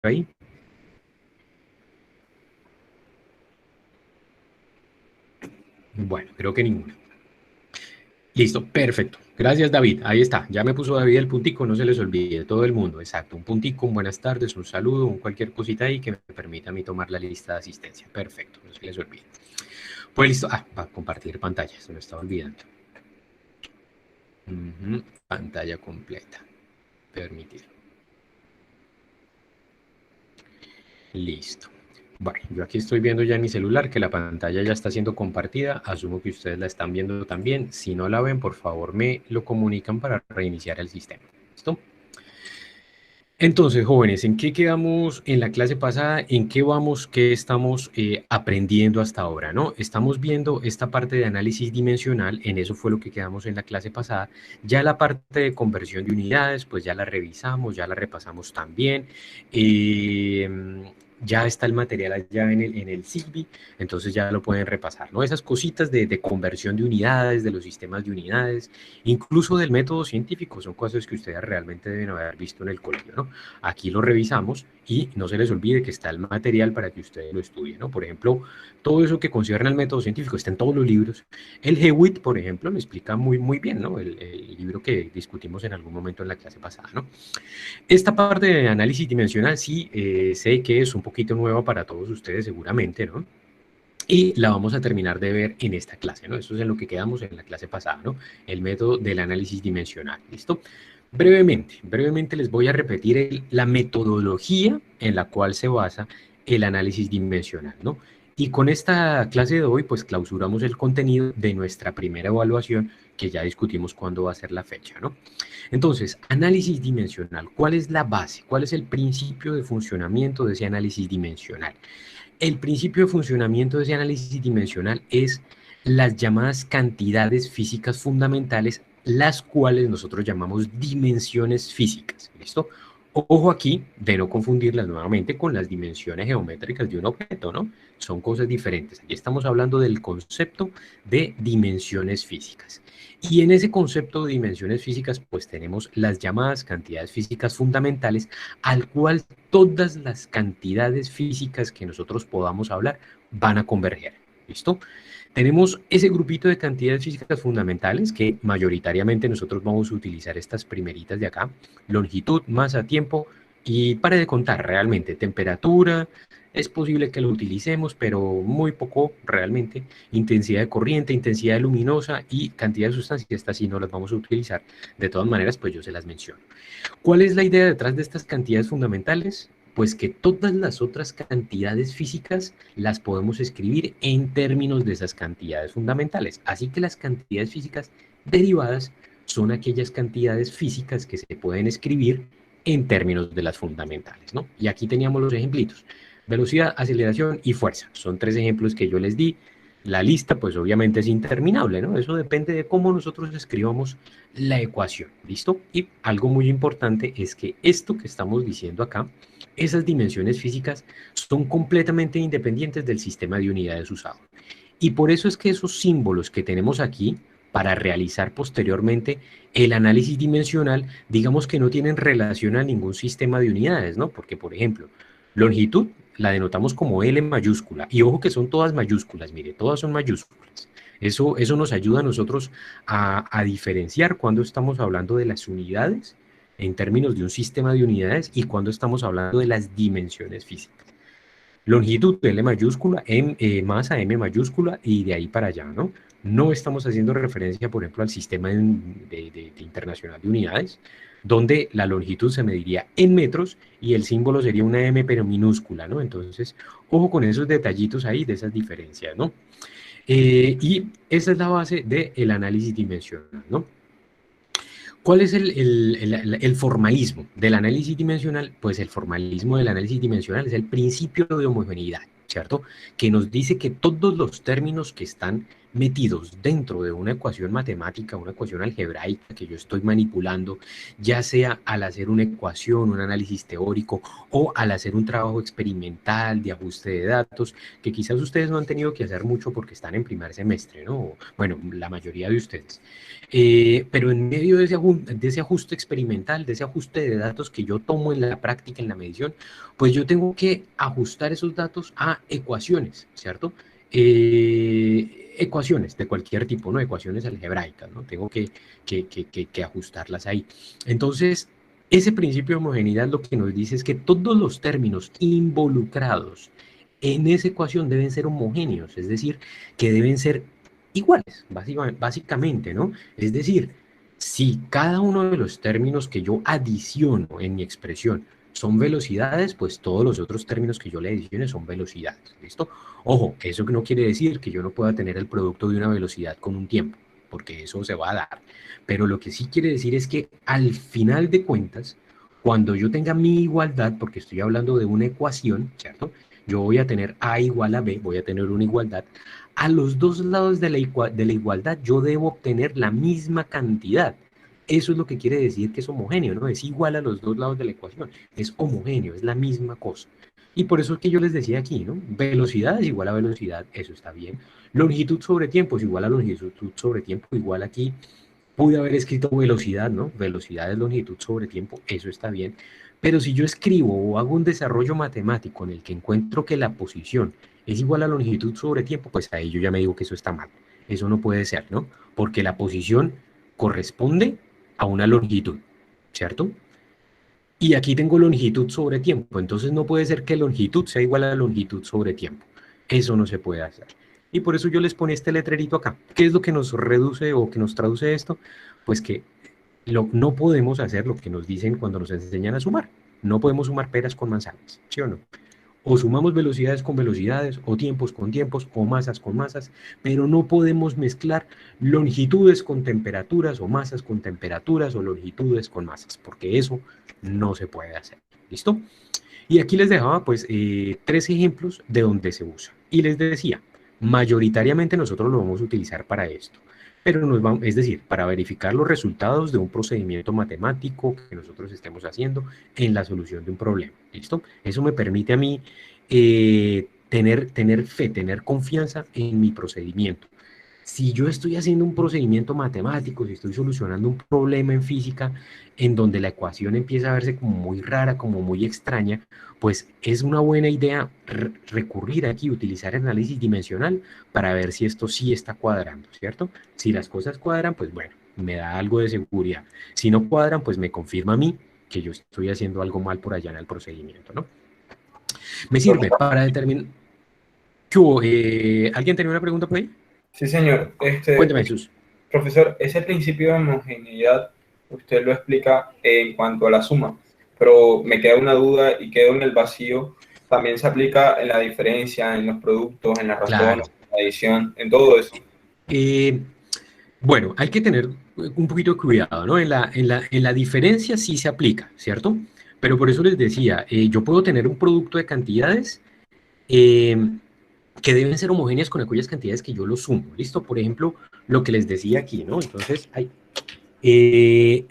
ahí? Bueno, creo que ninguna. Listo, perfecto. Gracias, David. Ahí está. Ya me puso David el puntico, no se les olvide. Todo el mundo, exacto. Un puntico, un buenas tardes, un saludo, un cualquier cosita ahí que me permita a mí tomar la lista de asistencia. Perfecto, no se les olvide. Pues listo. Ah, para compartir pantalla, se me estaba olvidando. Pantalla completa. Permitir. Listo. Bueno, yo aquí estoy viendo ya en mi celular que la pantalla ya está siendo compartida. Asumo que ustedes la están viendo también. Si no la ven, por favor me lo comunican para reiniciar el sistema. ¿Listo? Entonces, jóvenes, ¿en qué quedamos en la clase pasada? ¿En qué vamos? ¿Qué estamos aprendiendo hasta ahora? ¿No? Estamos viendo esta parte de análisis dimensional, en eso fue lo que quedamos en la clase pasada. Ya la parte de conversión de unidades, pues ya la revisamos, ya la repasamos también. Eh, ya está el material allá en el SIGBI, entonces ya lo pueden repasar, ¿no? Esas cositas de conversión de unidades, de los sistemas de unidades, incluso del método científico, son cosas que ustedes realmente deben haber visto en el colegio, ¿no? Aquí lo revisamos y no se les olvide que está el material para que ustedes lo estudien, ¿no? Por ejemplo, todo eso que concierne al método científico está en todos los libros. El Hewitt, por ejemplo, lo explica muy, muy bien, ¿no? El libro que discutimos en algún momento en la clase pasada, ¿no? Esta parte de análisis dimensional sí sé que es un poquito nueva para todos ustedes seguramente, ¿no? Y la vamos a terminar de ver en esta clase, ¿no? Eso es en lo que quedamos en la clase pasada, ¿no? El método del análisis dimensional, ¿listo? Brevemente les voy a repetir la metodología en la cual se basa el análisis dimensional, ¿no? Y con esta clase de hoy, pues clausuramos el contenido de nuestra primera evaluación, que ya discutimos cuándo va a ser la fecha, ¿no? Entonces, análisis dimensional, ¿cuál es la base? ¿Cuál es el principio de funcionamiento de ese análisis dimensional? El principio de funcionamiento de ese análisis dimensional es las llamadas cantidades físicas fundamentales, las cuales nosotros llamamos dimensiones físicas. ¿Listo? Ojo aquí de no confundirlas nuevamente con las dimensiones geométricas de un objeto, ¿no? Son cosas diferentes. Aquí estamos hablando del concepto de dimensiones físicas. Y en ese concepto de dimensiones físicas, pues tenemos las llamadas cantidades físicas fundamentales, al cual todas las cantidades físicas que nosotros podamos hablar van a converger. ¿Listo? Tenemos ese grupito de cantidades físicas fundamentales que mayoritariamente nosotros vamos a utilizar estas primeritas de acá: longitud, masa, tiempo, y para de contar realmente, temperatura, es posible que lo utilicemos, pero muy poco realmente, intensidad de corriente, intensidad luminosa y cantidad de sustancias, estas sí no las vamos a utilizar. De todas maneras, pues yo se las menciono. ¿Cuál es la idea detrás de estas cantidades fundamentales? Pues que todas las otras cantidades físicas las podemos escribir en términos de esas cantidades fundamentales. Así que las cantidades físicas derivadas son aquellas cantidades físicas que se pueden escribir en términos de las fundamentales, ¿no? Y aquí teníamos los ejemplitos: velocidad, aceleración y fuerza. Son tres ejemplos que yo les di. La lista, pues obviamente es interminable, ¿no? Eso depende de cómo nosotros escribamos la ecuación, ¿listo? Y algo muy importante es que esto que estamos diciendo acá, esas dimensiones físicas son completamente independientes del sistema de unidades usado. Y por eso es que esos símbolos que tenemos aquí para realizar posteriormente el análisis dimensional, digamos que no tienen relación a ningún sistema de unidades, ¿no? Porque, por ejemplo, longitud la denotamos como L mayúscula. Y ojo que son todas mayúsculas, mire, todas son mayúsculas. Eso nos ayuda a nosotros a diferenciar cuando estamos hablando de las unidades en términos de un sistema de unidades y cuando estamos hablando de las dimensiones físicas. Longitud L mayúscula, masa M mayúscula y de ahí para allá, ¿no? No estamos haciendo referencia, por ejemplo, al sistema de internacional de unidades, donde la longitud se mediría en metros y el símbolo sería una M pero minúscula, ¿no? Entonces, ojo con esos detallitos ahí de esas diferencias, ¿no? Y esa es la base del análisis dimensional, ¿no? ¿Cuál es el formalismo del análisis dimensional? Pues el formalismo del análisis dimensional es el principio de homogeneidad, ¿cierto? Que nos dice que todos los términos que están metidos dentro de una ecuación matemática, una ecuación algebraica que yo estoy manipulando, ya sea al hacer una ecuación, un análisis teórico o al hacer un trabajo experimental de ajuste de datos, que quizás ustedes no han tenido que hacer mucho porque están en primer semestre, ¿no? Bueno, la mayoría de ustedes. Pero en medio de ese ajuste experimental, de ese ajuste de datos que yo tomo en la práctica, en la medición, pues yo tengo que ajustar esos datos a ecuaciones, ¿cierto? Ecuaciones de cualquier tipo, ¿no? Ecuaciones algebraicas, ¿no? Tengo que ajustarlas ahí. Entonces, ese principio de homogeneidad lo que nos dice es que todos los términos involucrados en esa ecuación deben ser homogéneos, es decir, que deben ser iguales, básicamente, ¿no? Es decir, si cada uno de los términos que yo adiciono en mi expresión son velocidades, pues todos los otros términos que yo le adicione son velocidades, ¿listo? Ojo, eso no quiere decir que yo no pueda tener el producto de una velocidad con un tiempo, porque eso se va a dar. Pero lo que sí quiere decir es que al final de cuentas, cuando yo tenga mi igualdad, porque estoy hablando de una ecuación, ¿cierto? Yo voy a tener A igual a B, voy a tener una igualdad. A los dos lados de la igualdad yo debo obtener la misma cantidad. Eso es lo que quiere decir que es homogéneo, ¿no? Es igual a los dos lados de la ecuación. Es homogéneo, es la misma cosa. Y por eso es que yo les decía aquí, ¿no? Velocidad es igual a velocidad, eso está bien. Longitud sobre tiempo es igual a longitud sobre tiempo, igual aquí pude haber escrito velocidad, ¿no? Velocidad es longitud sobre tiempo, eso está bien. Pero si yo escribo o hago un desarrollo matemático en el que encuentro que la posición es igual a longitud sobre tiempo, pues ahí yo ya me digo que eso está mal. Eso no puede ser, ¿no? Porque la posición corresponde a una longitud, ¿cierto? Y aquí tengo longitud sobre tiempo, entonces no puede ser que longitud sea igual a longitud sobre tiempo. Eso no se puede hacer. Y por eso yo les ponía este letrerito acá. ¿Qué es lo que nos reduce o que nos traduce esto? Pues que no podemos hacer lo que nos dicen cuando nos enseñan a sumar. No podemos sumar peras con manzanas, ¿sí o no? O sumamos velocidades con velocidades, o tiempos con tiempos, o masas con masas, pero no podemos mezclar longitudes con temperaturas, o masas con temperaturas, o longitudes con masas, porque eso no se puede hacer. ¿Listo? Y aquí les dejaba pues tres ejemplos de donde se usa. Y les decía, mayoritariamente nosotros lo vamos a utilizar para esto. Pero es decir, para verificar los resultados de un procedimiento matemático que nosotros estemos haciendo en la solución de un problema. ¿Listo? Eso me permite a mí tener fe, tener confianza en mi procedimiento. Si yo estoy haciendo un procedimiento matemático, si estoy solucionando un problema en física en donde la ecuación empieza a verse como muy rara, como muy extraña, pues es una buena idea recurrir aquí, utilizar análisis dimensional para ver si esto sí está cuadrando, ¿cierto? Si las cosas cuadran, pues bueno, me da algo de seguridad. Si no cuadran, pues me confirma a mí que yo estoy haciendo algo mal por allá en el procedimiento, ¿no? Me sirve para determinar... ¿Qué hubo? ¿Alguien tenía una pregunta por ahí? Sí, señor. Cuéntame, Jesús. Profesor, ese principio de homogeneidad usted lo explica en cuanto a la suma, pero me queda una duda y quedo en el vacío. También se aplica en la diferencia, en los productos, en la razón, Claro. en la adición, en todo eso. Eh, bueno, hay que tener un poquito de cuidado, ¿no? En la diferencia sí se aplica, ¿cierto? Pero por eso les decía, yo puedo tener un producto de cantidades eh, que deben ser homogéneas con aquellas cantidades que yo lo sumo, ¿listo? Por ejemplo, lo que les decía aquí, ¿no? Entonces, eh,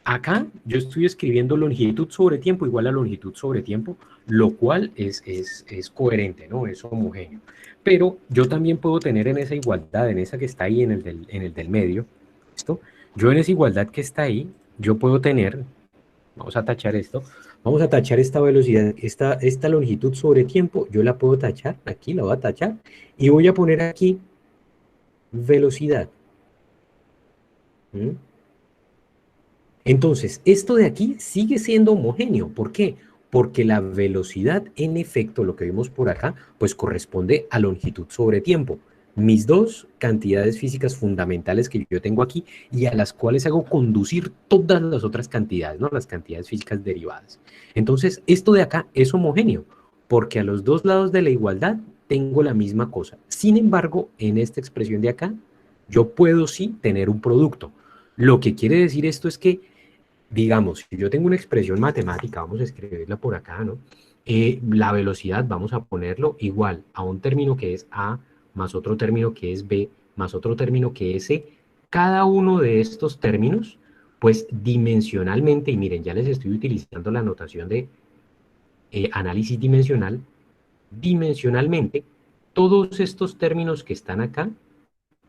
acá yo estoy escribiendo longitud sobre tiempo igual a longitud sobre tiempo, lo cual es coherente, ¿no? Es homogéneo. Pero yo también puedo tener en esa igualdad, en esa que está ahí en el del medio, ¿listo? Yo en esa igualdad que está ahí, yo puedo tener, vamos a tachar esto, vamos a tachar esta velocidad, esta longitud sobre tiempo, yo la puedo tachar, aquí la voy a tachar, y voy a poner aquí velocidad. ¿Mm? Entonces, esto de aquí sigue siendo homogéneo. ¿Por qué? Porque la velocidad, en efecto, lo que vimos por acá, pues corresponde a longitud sobre tiempo. Mis dos cantidades físicas fundamentales que yo tengo aquí y a las cuales hago conducir todas las otras cantidades, ¿no? Las cantidades físicas derivadas. Entonces, esto de acá es homogéneo, porque a los dos lados de la igualdad tengo la misma cosa. Sin embargo, en esta expresión de acá, yo puedo sí tener un producto. Lo que quiere decir esto es que digamos, si yo tengo una expresión matemática, vamos a escribirla por acá, ¿no? La velocidad vamos a ponerlo igual a un término que es A más otro término que es B más otro término que S, cada uno de estos términos, pues dimensionalmente, y miren, ya les estoy utilizando la notación de análisis dimensional, dimensionalmente, todos estos términos que están acá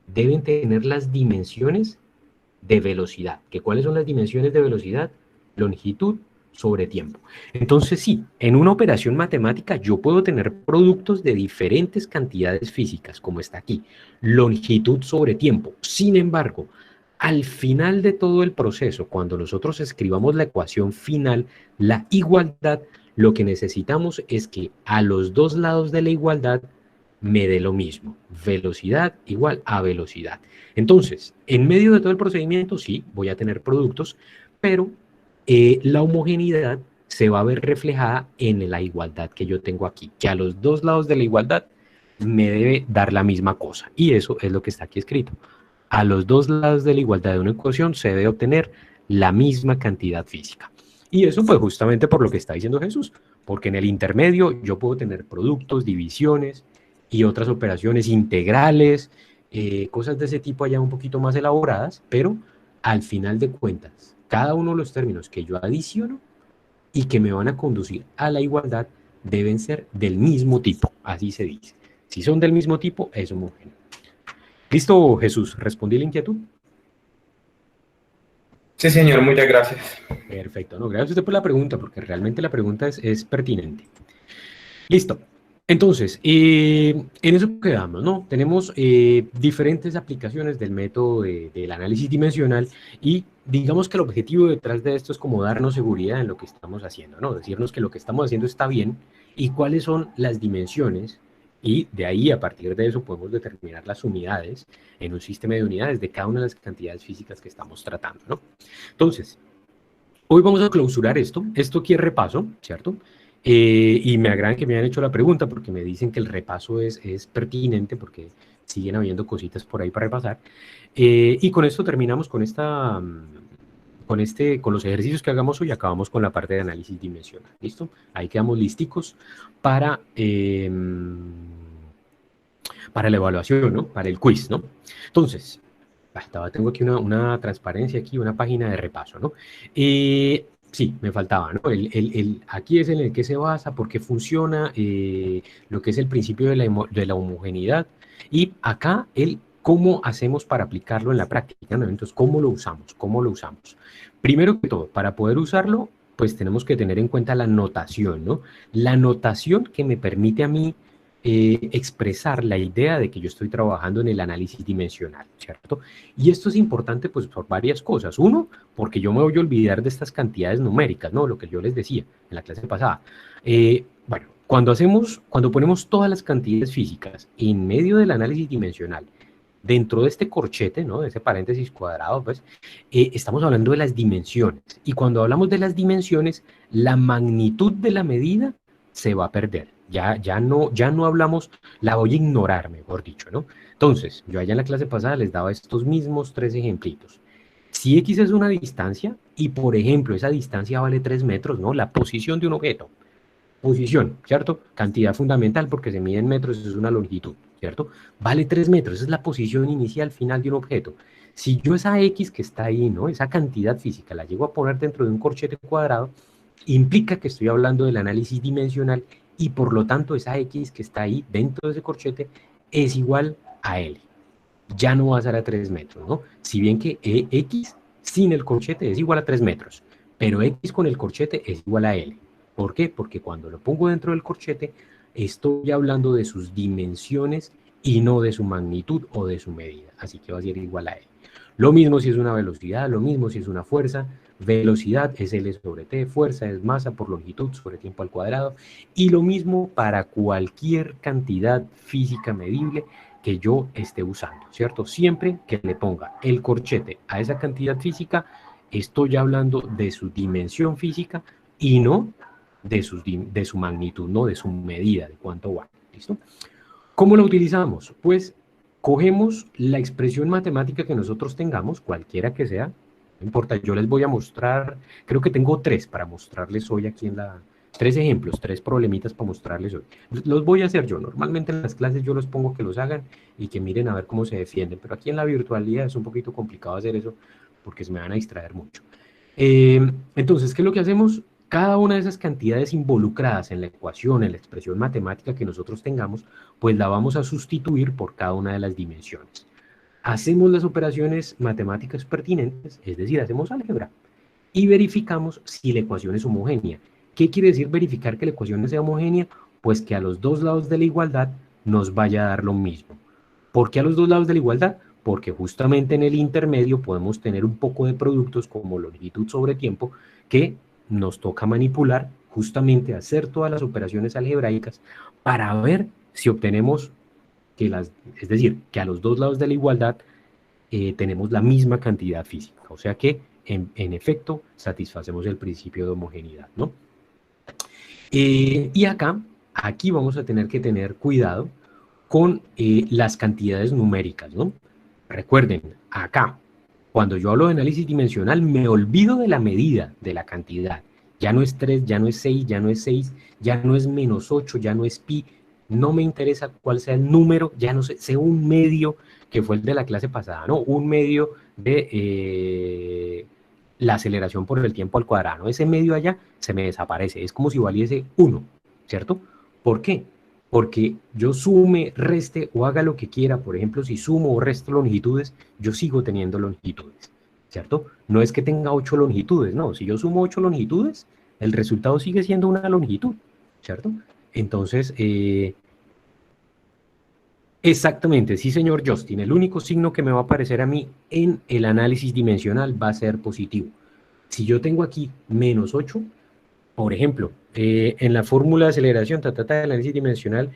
deben tener las dimensiones de velocidad. ¿Que cuáles son las dimensiones de velocidad? Longitud sobre tiempo. Entonces sí, en una operación matemática yo puedo tener productos de diferentes cantidades físicas, como está aquí, longitud sobre tiempo. Sin embargo, al final de todo el proceso, cuando nosotros escribamos la ecuación final, la igualdad, lo que necesitamos es que a los dos lados de la igualdad me dé lo mismo, velocidad igual a velocidad. Entonces, en medio de todo el procedimiento, sí, voy a tener productos, pero la homogeneidad se va a ver reflejada en la igualdad que yo tengo aquí, que a los dos lados de la igualdad me debe dar la misma cosa. Y eso es lo que está aquí escrito. A los dos lados de la igualdad de una ecuación se debe obtener la misma cantidad física. Y eso fue justamente por lo que está diciendo Jesús, porque en el intermedio yo puedo tener productos, divisiones y otras operaciones integrales, cosas de ese tipo allá un poquito más elaboradas, pero al final de cuentas, cada uno de los términos que yo adiciono y que me van a conducir a la igualdad deben ser del mismo tipo, así se dice. Si son del mismo tipo, es homogéneo. ¿Listo, Jesús? ¿Respondí la inquietud? Sí, señor, muchas gracias. Perfecto. No, gracias a usted por la pregunta, porque realmente la pregunta es pertinente. Listo. Entonces, en eso quedamos, ¿no? Tenemos diferentes aplicaciones del método del análisis dimensional y digamos que el objetivo detrás de esto es como darnos seguridad en lo que estamos haciendo, ¿no? Decirnos que lo que estamos haciendo está bien y cuáles son las dimensiones y de ahí, a partir de eso, podemos determinar las unidades en un sistema de unidades de cada una de las cantidades físicas que estamos tratando, ¿no? Entonces, hoy vamos a clausurar esto. Esto aquí es repaso, ¿cierto? Y me agrada que me hayan hecho la pregunta porque me dicen que el repaso es pertinente porque siguen habiendo cositas por ahí para repasar. Y con esto terminamos con con los ejercicios que hagamos hoy, acabamos con la parte de análisis dimensional. ¿Listo? Ahí quedamos listicos para la evaluación, ¿no? Para el quiz, ¿no? Entonces, tengo aquí una transparencia, aquí una página de repaso, ¿no? Sí, me faltaba, ¿no? Aquí es en el que se basa, por qué funciona, lo que es el principio de la homogeneidad, y acá el cómo hacemos para aplicarlo en la práctica, ¿no? Entonces, ¿cómo lo usamos? ¿Cómo lo usamos? Primero que todo, para poder usarlo, pues tenemos que tener en cuenta la notación, ¿no? La notación que me permite a mí expresar la idea de que yo estoy trabajando en el análisis dimensional, ¿cierto? Y esto es importante pues por varias cosas. Uno, porque yo me voy a olvidar de estas cantidades numéricas, ¿no? Lo que yo les decía en la clase pasada. Bueno, cuando ponemos todas las cantidades físicas en medio del análisis dimensional, dentro de este corchete, ¿no? De ese paréntesis cuadrado, pues, estamos hablando de las dimensiones. Y cuando hablamos de las dimensiones, la magnitud de la medida se va a perder. Ya no hablamos, la voy a ignorar, mejor dicho, ¿no? Entonces, yo allá en la clase pasada les daba estos mismos tres ejemplitos. Si X es una distancia, y por ejemplo, esa distancia vale 3 metros, ¿no? La posición de un objeto. Posición, ¿cierto? Cantidad fundamental porque se mide en metros, es una longitud, ¿cierto? Vale 3 metros, esa es la posición inicial final de un objeto. Si yo esa X que está ahí, ¿no? Esa cantidad física la llego a poner dentro de un corchete cuadrado, implica que estoy hablando del análisis dimensional y por lo tanto esa X que está ahí dentro de ese corchete es igual a L. Ya no va a ser a 3 metros, ¿no? Si bien que X sin el corchete es igual a 3 metros, pero X con el corchete es igual a L. ¿Por qué? Porque cuando lo pongo dentro del corchete, estoy hablando de sus dimensiones y no de su magnitud o de su medida. Así que va a ser igual a L. Lo mismo si es una velocidad, lo mismo si es una fuerza. Velocidad es L sobre T, fuerza es masa por longitud sobre tiempo al cuadrado. Y lo mismo para cualquier cantidad física medible que yo esté usando, ¿cierto? Siempre que le ponga el corchete a esa cantidad física, estoy hablando de su dimensión física y no de su magnitud, no de su medida, de cuánto va, ¿listo? ¿Cómo lo utilizamos? Pues cogemos la expresión matemática que nosotros tengamos, cualquiera que sea, no importa, yo les voy a mostrar, creo que tengo 3 para mostrarles hoy aquí Tres ejemplos, tres problemitas para mostrarles hoy. Los voy a hacer yo. Normalmente en las clases yo los pongo que los hagan y que miren a ver cómo se defienden. Pero aquí en la virtualidad es un poquito complicado hacer eso porque se me van a distraer mucho. Entonces, ¿qué es lo que hacemos? Cada una de esas cantidades involucradas en la ecuación, en la expresión matemática que nosotros tengamos, pues la vamos a sustituir por cada una de las dimensiones. Hacemos las operaciones matemáticas pertinentes, es decir, hacemos álgebra, y verificamos si la ecuación es homogénea. ¿Qué quiere decir verificar que la ecuación sea homogénea? Pues que a los dos lados de la igualdad nos vaya a dar lo mismo. ¿Por qué a los dos lados de la igualdad? Porque justamente en el intermedio podemos tener un poco de productos como longitud sobre tiempo que nos toca manipular, justamente hacer todas las operaciones algebraicas para ver si obtenemos es decir, que a los dos lados de la igualdad tenemos la misma cantidad física. O sea que, en efecto, satisfacemos el principio de homogeneidad, ¿no? Y aquí vamos a tener que tener cuidado con las cantidades numéricas, ¿no? Recuerden, acá, cuando yo hablo de análisis dimensional, me olvido de la medida, de la cantidad. Ya no es 3, ya no es 6, ya no es 6, ya no es -8, ya no es pi. No me interesa cuál sea el número, ya no sé un medio, que fue el de la clase pasada, ¿no? Un medio de la aceleración por el tiempo al cuadrado. Ese medio allá se me desaparece. Es como si valiese 1, ¿cierto? ¿Por qué? Porque yo sume, reste o haga lo que quiera. Por ejemplo, si sumo o resto longitudes, yo sigo teniendo longitudes, ¿cierto? No es que tenga 8 longitudes, no. Si yo sumo 8 longitudes, el resultado sigue siendo una longitud, ¿cierto? Entonces, exactamente, sí, señor Justin. El único signo que me va a aparecer a mí en el análisis dimensional va a ser positivo. Si yo tengo aquí -8, por ejemplo, en la fórmula de aceleración, de análisis dimensional,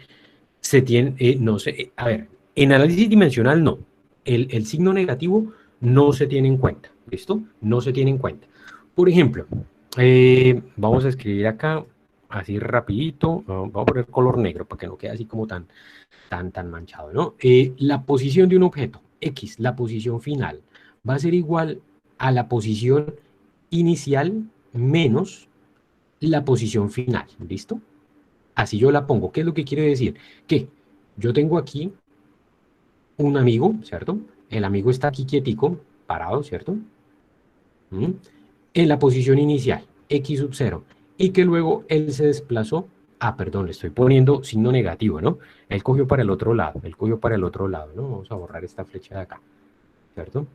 se tiene, no sé, a ver, en análisis dimensional no. El signo negativo no se tiene en cuenta, ¿listo? No se tiene en cuenta. Por ejemplo, vamos a escribir acá, así rapidito, vamos a poner color negro para que no quede así como tan manchado, ¿no? La posición de un objeto, X, la posición final, va a ser igual a la posición inicial menos la posición final, ¿listo? Así yo la pongo. ¿Qué es lo que quiere decir? Que yo tengo aquí un amigo, ¿cierto? El amigo está aquí quietico, parado, ¿cierto? En la posición inicial, X sub 0, y que luego él se desplazó, perdón, le estoy poniendo signo negativo, ¿no? Él cogió para el otro lado, ¿no? Vamos a borrar esta flecha de acá, ¿cierto?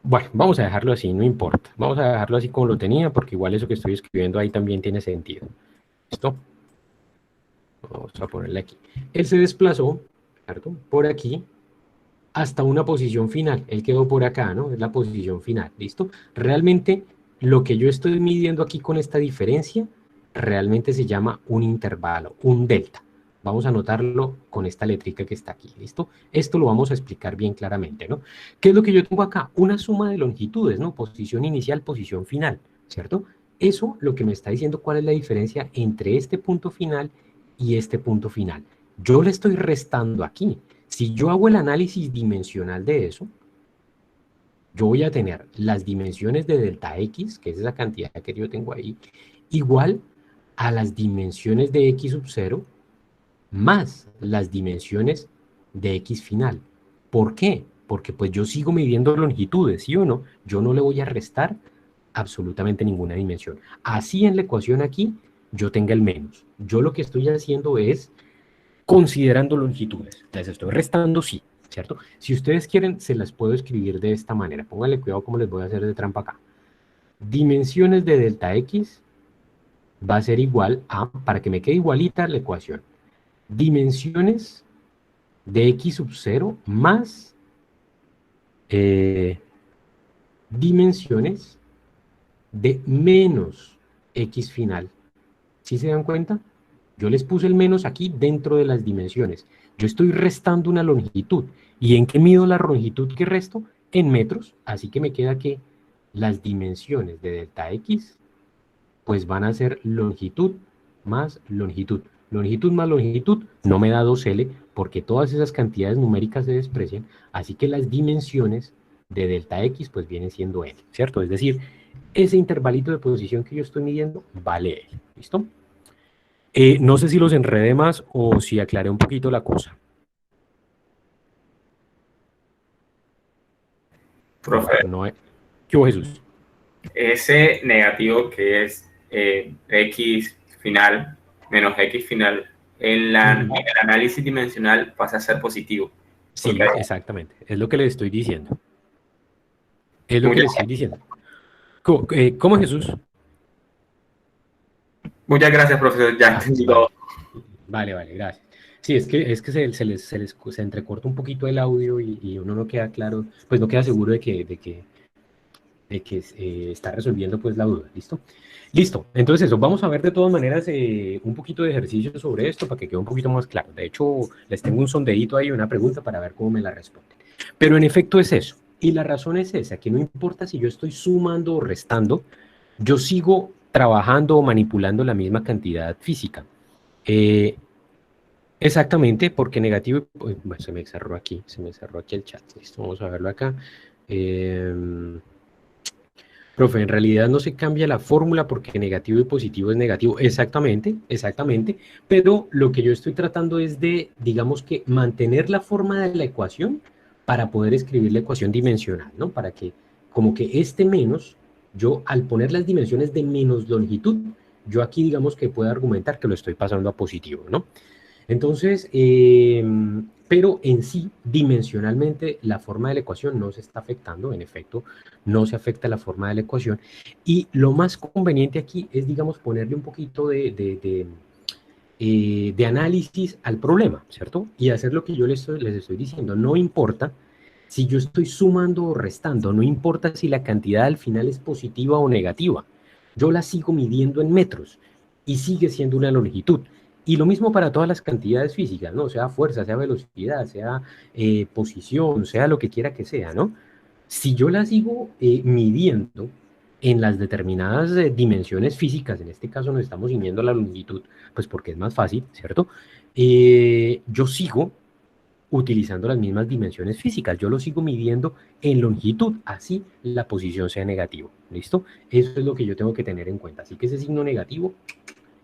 Bueno, vamos a dejarlo así, no importa. Vamos a dejarlo así como lo tenía, porque igual eso que estoy escribiendo ahí también tiene sentido. ¿Listo? Vamos a ponerle aquí. Él se desplazó, ¿cierto? Por aquí, hasta una posición final. Él quedó por acá, ¿no? Es la posición final, ¿listo? Realmente, lo que yo estoy midiendo aquí con esta diferencia, realmente se llama un intervalo, un delta. Vamos a anotarlo con esta letrica que está aquí, ¿listo? Esto lo vamos a explicar bien claramente, ¿no? ¿Qué es lo que yo tengo acá? Una suma de longitudes, ¿no? Posición inicial, posición final, ¿cierto? Eso lo que me está diciendo cuál es la diferencia entre este punto final y este punto final. Yo le estoy restando aquí. Si yo hago el análisis dimensional de eso, yo voy a tener las dimensiones de delta X, que es esa cantidad que yo tengo ahí, igual a las dimensiones de X sub 0 más las dimensiones de X final. ¿Por qué? Porque pues yo sigo midiendo longitudes, ¿sí o no? Yo no le voy a restar absolutamente ninguna dimensión. Así en la ecuación aquí, yo tenga el menos. Yo lo que estoy haciendo es considerando longitudes. Les estoy restando, sí, ¿cierto? Si ustedes quieren, se las puedo escribir de esta manera. Pónganle cuidado cómo les voy a hacer de trampa acá. Dimensiones de delta X va a ser igual a, para que me quede igualita la ecuación, dimensiones de X sub 0 más dimensiones de menos X final. ¿Sí se dan cuenta? Yo les puse el menos aquí dentro de las dimensiones. Yo estoy restando una longitud. ¿Y en qué mido la longitud que resto? En metros. Así que me queda que las dimensiones de delta X pues van a ser longitud más longitud. Longitud más longitud no me da 2L porque todas esas cantidades numéricas se desprecian. Así que las dimensiones de delta X, pues viene siendo L, ¿cierto? Es decir, ese intervalito de posición que yo estoy midiendo vale L, ¿listo? No sé si los enredé más o si aclaré un poquito la cosa. Profe, No, ¿qué hubo, Jesús? ese negativo que es X final menos X final, en el análisis dimensional pasa a ser positivo. Porque Sí, exactamente. Es lo que le estoy diciendo. Es lo que muchas, le estoy diciendo. ¿Cómo Jesús? muchas gracias, profesor. Ya entendí todo. Vale. Vale, vale, gracias. Sí, es que se entrecorta un poquito el audio y uno no queda claro, pues no queda seguro de que está resolviendo pues la duda, ¿listo? Listo, entonces eso, vamos a ver de todas maneras un poquito de ejercicio sobre esto para que quede un poquito más claro. De hecho, les tengo un sondeíto ahí, una pregunta para ver cómo me la responden. Pero en efecto es eso, y la razón es esa, que no importa si yo estoy sumando o restando, yo sigo trabajando o manipulando la misma cantidad física. Eh, Exactamente, porque negativo, bueno, se me cerró aquí el chat. Listo, vamos a verlo acá. Profe, en realidad no se cambia la fórmula porque negativo y positivo es negativo. Exactamente, exactamente. Pero lo que yo estoy tratando es de, digamos que, mantener la forma de la ecuación para poder escribir la ecuación dimensional, ¿no? Para que, como que este menos, yo al poner las dimensiones de menos longitud, yo aquí digamos que puedo argumentar que lo estoy pasando a positivo, ¿no? Entonces, pero en sí, dimensionalmente, la forma de la ecuación no se está afectando, en efecto, no se afecta la forma de la ecuación. Y lo más conveniente aquí es, digamos, ponerle un poquito de análisis al problema, ¿cierto? Y hacer lo que yo les estoy diciendo. No importa si yo estoy sumando o restando, no importa si la cantidad al final es positiva o negativa. Yo la sigo midiendo en metros y sigue siendo una longitud. Y lo mismo para todas las cantidades físicas, ¿no? Sea fuerza, sea velocidad, sea posición, sea lo que quiera que sea, ¿no? Si yo la sigo midiendo en las determinadas dimensiones físicas, en este caso nos estamos midiendo la longitud, pues porque es más fácil, ¿cierto? Yo sigo utilizando las mismas dimensiones físicas, yo lo sigo midiendo en longitud, así la posición sea negativo, ¿listo? Eso es lo que yo tengo que tener en cuenta, así que ese signo negativo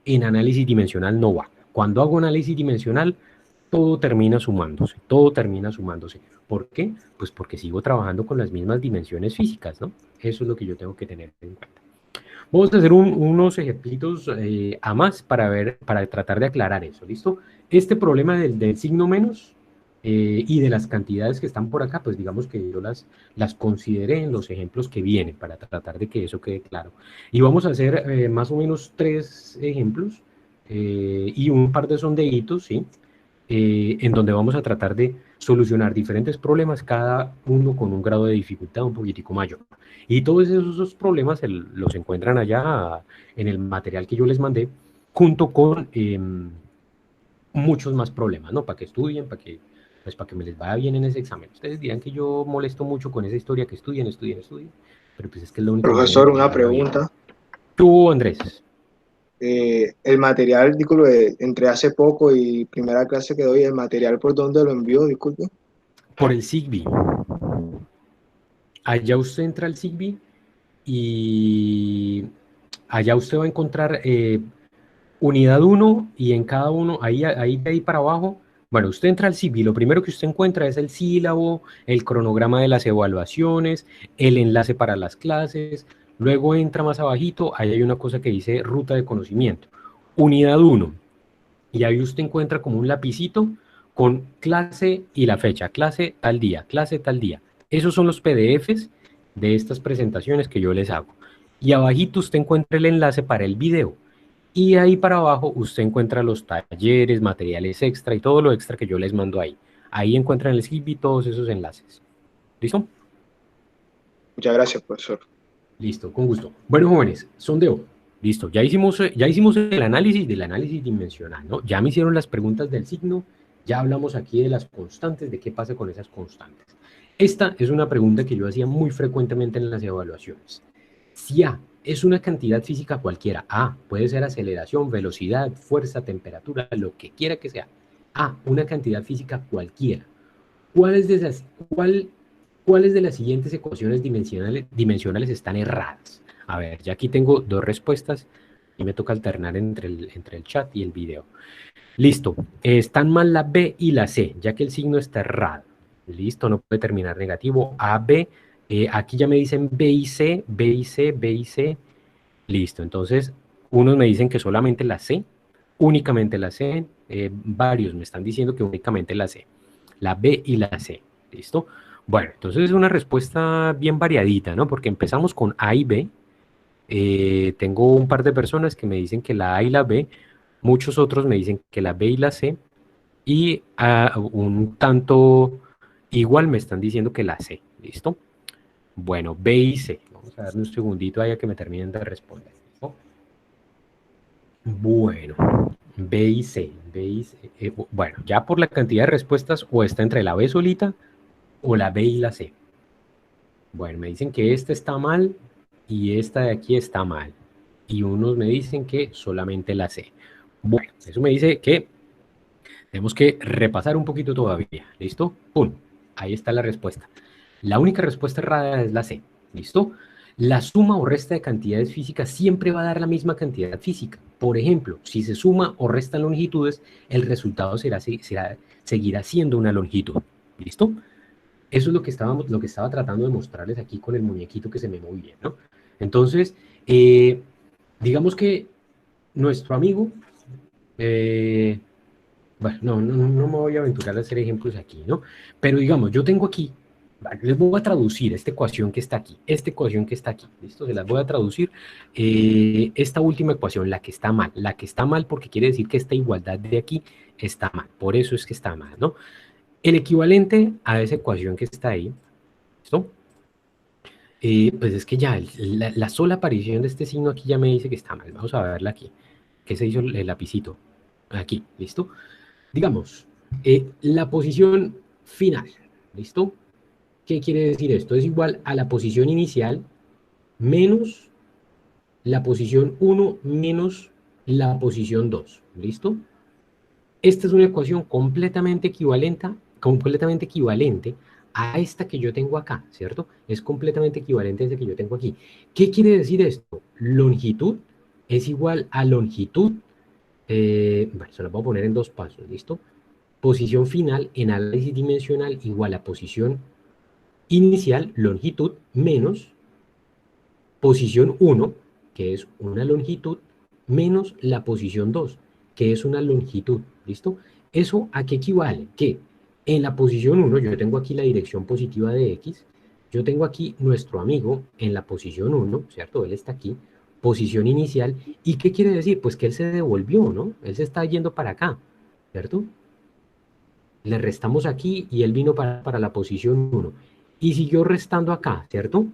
en análisis dimensional no va. Cuando hago análisis dimensional, todo termina sumándose, todo termina sumándose. ¿Por qué? Pues porque sigo trabajando con las mismas dimensiones físicas, ¿no? Eso es lo que yo tengo que tener en cuenta. Vamos a hacer unos ejemplitos a más para ver, para tratar de aclarar eso, ¿listo? Este problema del signo menos y de las cantidades que están por acá, pues digamos que yo las consideré en los ejemplos que vienen para tratar de que eso quede claro. Y vamos a hacer más o menos 3 ejemplos y un par de sondeitos, ¿sí? En donde vamos a tratar de solucionar diferentes problemas, cada uno con un grado de dificultad un poquitico mayor. Y todos esos problemas los encuentran allá en el material que yo les mandé, junto con muchos más problemas, ¿no? Para que estudien, para que me les vaya bien en ese examen. Ustedes dirán que yo molesto mucho con esa historia, que estudien, estudien, estudien, pero pues es que es la única manera de Profesor, que les una vaya bien. pregunta. Tú, Andrés, El material, disculpe, entre hace poco y primera clase que doy, ¿el material por dónde lo envió? Disculpe. por el SIGBI, allá usted entra al SIGBI y allá usted va a encontrar unidad 1 y en cada uno, ahí de ahí para abajo, bueno, usted entra al CIVI, lo primero que usted encuentra es el sílabo, el cronograma de las evaluaciones, el enlace para las clases, luego entra más abajito, ahí hay una cosa que dice ruta de conocimiento, unidad 1, y ahí usted encuentra como un lapicito con clase y la fecha, clase tal día. Esos son los PDFs de estas presentaciones que yo les hago. Y abajito usted encuentra el enlace para el video. Y ahí para abajo usted encuentra los talleres, materiales extra y todo lo extra que yo les mando ahí. Ahí encuentran el Skippy todos esos enlaces. ¿Listo? Muchas gracias, profesor. Listo, con gusto. Bueno, jóvenes, sondeo. Listo, ya hicimos el análisis del análisis dimensional, ¿no? Ya me hicieron las preguntas del signo, ya hablamos aquí de las constantes, de qué pasa con esas constantes. Esta es una pregunta que yo hacía muy frecuentemente en las evaluaciones. Si A es una cantidad física cualquiera, A puede ser aceleración, velocidad, fuerza, temperatura, lo que quiera que sea. A, una cantidad física cualquiera. ¿Cuál ¿cuáles de las siguientes ecuaciones dimensionales están erradas? A ver, ya aquí tengo dos respuestas y me toca alternar entre el chat y el video. Listo, están mal la B y la C, ya que el signo está errado. Listo, no puede terminar negativo. A, B, aquí ya me dicen B y C, B y C, B y C. Listo, entonces unos me dicen que solamente la C, únicamente la C, varios me están diciendo que únicamente la C, la B y la C. ¿Listo? Bueno, entonces es una respuesta bien variadita, ¿no? Porque empezamos con A y B. Tengo un par de personas que me dicen que la A y la B, muchos otros me dicen que la B y la C, y un tanto igual me están diciendo que la C. ¿Listo? Bueno, B y C. Vamos a darle un segundito ahí a que me terminen de responder. ¿Listo? Bueno, B y C. B y C. Bueno, ya por la cantidad de respuestas, o está entre la B solita o la B y la C. Bueno, me dicen que esta está mal y esta de aquí está mal. Y unos me dicen que solamente la C. Bueno, eso me dice que tenemos que repasar un poquito todavía. ¿Listo? ¡Pum! Ahí está la respuesta. La única respuesta errada es la C. ¿Listo? La suma o resta de cantidades físicas siempre va a dar la misma cantidad física. Por ejemplo, si se suma o restan longitudes, el resultado seguirá siendo una longitud. ¿Listo? Eso es lo que estaba tratando de mostrarles aquí con el muñequito que se me movía, ¿no? Entonces, digamos que nuestro amigo, bueno, no me voy a aventurar a hacer ejemplos aquí, ¿no? Pero digamos, yo tengo aquí, les voy a traducir esta ecuación que está aquí, ¿listo? Se las voy a traducir. Esta última ecuación, la que está mal porque quiere decir que esta igualdad de aquí está mal, por eso es que está mal, ¿no? El equivalente a esa ecuación que está ahí, ¿listo? Pues es que ya la sola aparición de este signo aquí ya me dice que está mal. Vamos a verla aquí. ¿Qué se hizo el lapicito? Aquí, ¿listo? Digamos, la posición final, ¿listo? ¿Qué quiere decir esto? Es igual a la posición inicial menos la posición 1 menos la posición 2, ¿listo? Esta es una ecuación completamente equivalente a esta que yo tengo acá, ¿cierto? Es completamente equivalente a esta que yo tengo aquí. ¿Qué quiere decir esto? Longitud es igual a longitud, bueno, se lo voy a poner en dos pasos, ¿listo? Posición final en análisis dimensional igual a posición inicial, longitud, menos posición 1, que es una longitud, menos la posición 2, que es una longitud, ¿listo? ¿Eso a qué equivale? Que en la posición 1 yo tengo aquí la dirección positiva de X, yo tengo aquí nuestro amigo en la posición 1, ¿cierto? Él está aquí, posición inicial, ¿y qué quiere decir? Pues que él se devolvió, ¿no? Él se está yendo para acá, ¿cierto? Le restamos aquí y él vino para la posición 1, y siguió restando acá, ¿cierto?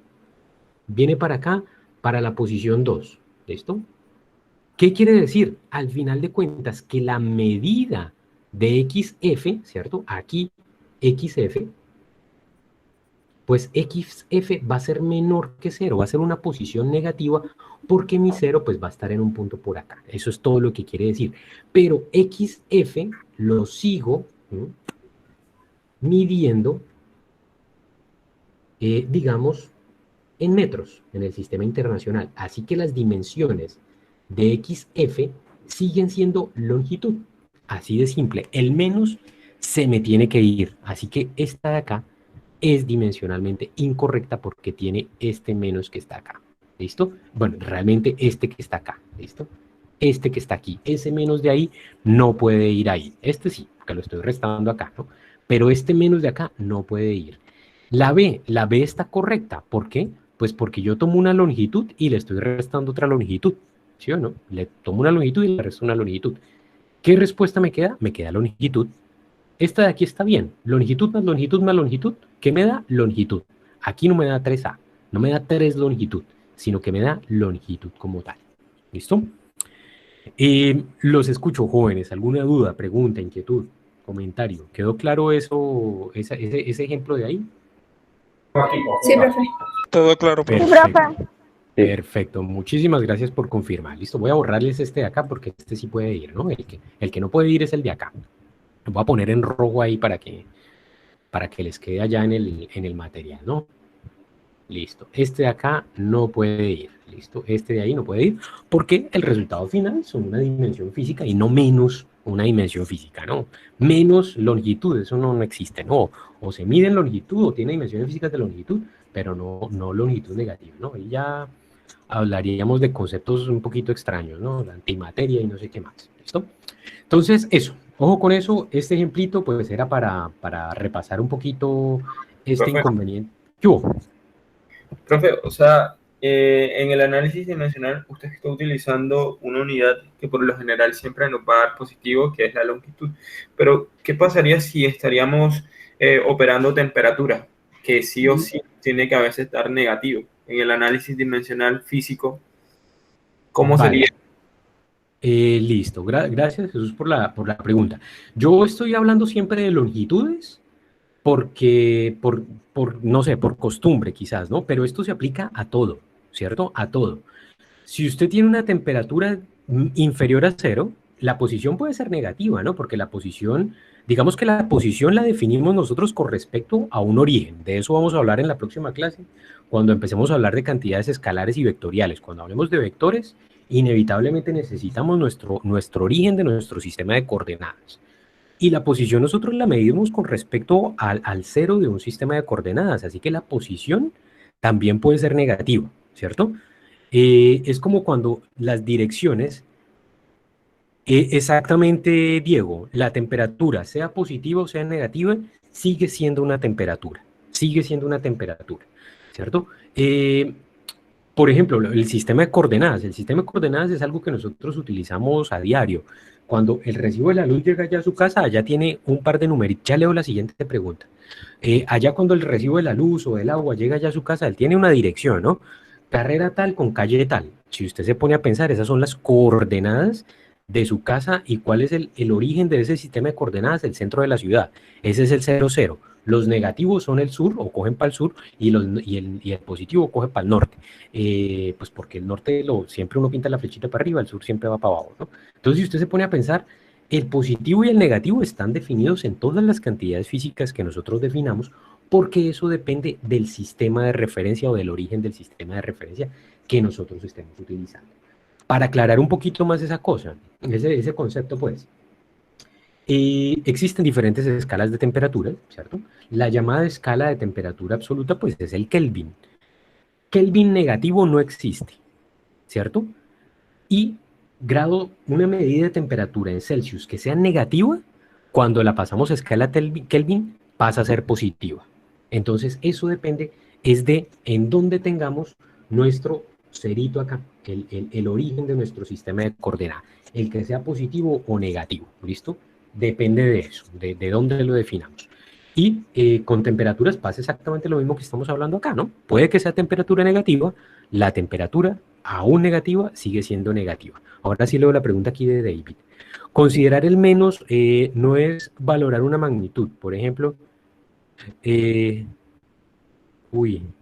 Viene para acá, para la posición 2, ¿listo? ¿Qué quiere decir? Al final de cuentas, que la medida de XF, ¿cierto? Aquí, XF, pues XF va a ser menor que 0, va a ser una posición negativa, porque mi 0 pues va a estar en un punto por acá. Eso es todo lo que quiere decir. Pero XF lo sigo midiendo, digamos, en metros en el sistema internacional. Así que las dimensiones de XF siguen siendo longitud. Así de simple. El menos se me tiene que ir. Así que esta de acá es dimensionalmente incorrecta porque tiene este menos que está acá. ¿Listo? Bueno, realmente este que está acá. ¿Listo? Este que está aquí. Ese menos de ahí no puede ir ahí. Este sí, porque lo estoy restando acá, ¿no? Pero este menos de acá no puede ir. La B está correcta. ¿Por qué? Pues porque yo tomo una longitud y le estoy restando otra longitud. ¿Sí o no? Le tomo una longitud y le resto una longitud. ¿Qué respuesta me queda? Me queda longitud. Esta de aquí está bien. Longitud más longitud más longitud. ¿Qué me da? Longitud. Aquí no me da 3A. No me da 3 longitud, sino que me da longitud como tal. ¿Listo? Los escucho, jóvenes. ¿Alguna duda, pregunta, inquietud, comentario? ¿Quedó claro eso, ese ejemplo de ahí? Sí, profe. Todo claro, profe. Perfecto. Perfecto, muchísimas gracias por confirmar. Listo, voy a borrarles este de acá porque este sí puede ir, ¿no? El que no puede ir es el de acá. Lo voy a poner en rojo ahí para que para que les quede allá en el material, ¿no? Listo. Este de acá no puede ir. Listo. Este de ahí no puede ir porque el resultado final son una dimensión física y no menos una dimensión física, ¿no? Menos longitud, eso no existe, ¿no? O se mide en longitud o tiene dimensiones físicas de longitud, pero no longitud negativa, ¿no? Y ya hablaríamos de conceptos un poquito extraños, ¿no? La antimateria y no sé qué más. ¿Listo? Entonces, eso. Ojo con eso. Este ejemplito, pues, era para repasar un poquito este Profe. inconveniente. ¿Qué hubo? Profe, o sea, en el análisis dimensional usted está utilizando una unidad que por lo general siempre nos va a dar positivo, que es la longitud. Pero, ¿qué pasaría si estaríamos operando temperatura? Que sí o sí tiene que a veces dar negativo. En el análisis dimensional físico, ¿cómo Vale. sería? Listo. Gracias, Jesús, por la pregunta. Yo estoy hablando siempre de longitudes porque, no sé, por costumbre quizás, ¿no? Pero esto se aplica a todo, ¿cierto? A todo. Si usted tiene una temperatura inferior a cero, la posición puede ser negativa, ¿no? Porque la posición, digamos que la posición la definimos nosotros con respecto a un origen. De eso vamos a hablar en la próxima clase, cuando empecemos a hablar de cantidades escalares y vectoriales. Cuando hablemos de vectores, inevitablemente necesitamos nuestro origen de nuestro sistema de coordenadas. Y la posición nosotros la medimos con respecto al cero de un sistema de coordenadas, así que la posición también puede ser negativa, ¿cierto? Es como cuando las direcciones, exactamente, Diego, la temperatura, sea positiva o sea negativa, sigue siendo una temperatura, ¿cierto? Por ejemplo, el sistema de coordenadas. El sistema de coordenadas es algo que nosotros utilizamos a diario. Cuando el recibo de la luz llega allá a su casa, allá tiene un par de numeritos. Ya leo la siguiente pregunta. Allá cuando el recibo de la luz o del agua llega allá a su casa, él tiene una dirección, ¿no? Carrera tal con calle tal. Si usted se pone a pensar, esas son las coordenadas de su casa y cuál es el origen de ese sistema de coordenadas, el centro de la ciudad. Ese es el 00. Los negativos son el sur o cogen para el sur y el positivo coge para el norte. Pues porque el norte siempre uno pinta la flechita para arriba, el sur siempre va para abajo, ¿no? Entonces, si usted se pone a pensar, el positivo y el negativo están definidos en todas las cantidades físicas que nosotros definamos, porque eso depende del sistema de referencia o del origen del sistema de referencia que nosotros estemos utilizando. Para aclarar un poquito más esa cosa, ese concepto, pues, existen diferentes escalas de temperatura, ¿cierto? La llamada escala de temperatura absoluta, pues, es el Kelvin. Kelvin negativo no existe, ¿cierto? Y una medida de temperatura en Celsius que sea negativa, cuando la pasamos a escala Kelvin, pasa a ser positiva. Entonces, eso depende, es de en dónde tengamos nuestro cerito acá, el origen de nuestro sistema de coordenadas, el que sea positivo o negativo, ¿listo? Depende de eso, de dónde lo definamos. Y con temperaturas pasa exactamente lo mismo que estamos hablando acá, ¿no? Puede que sea temperatura negativa, la temperatura aún negativa sigue siendo negativa. Ahora sí leo la pregunta aquí de David. Considerar el menos no es valorar una magnitud. Por ejemplo,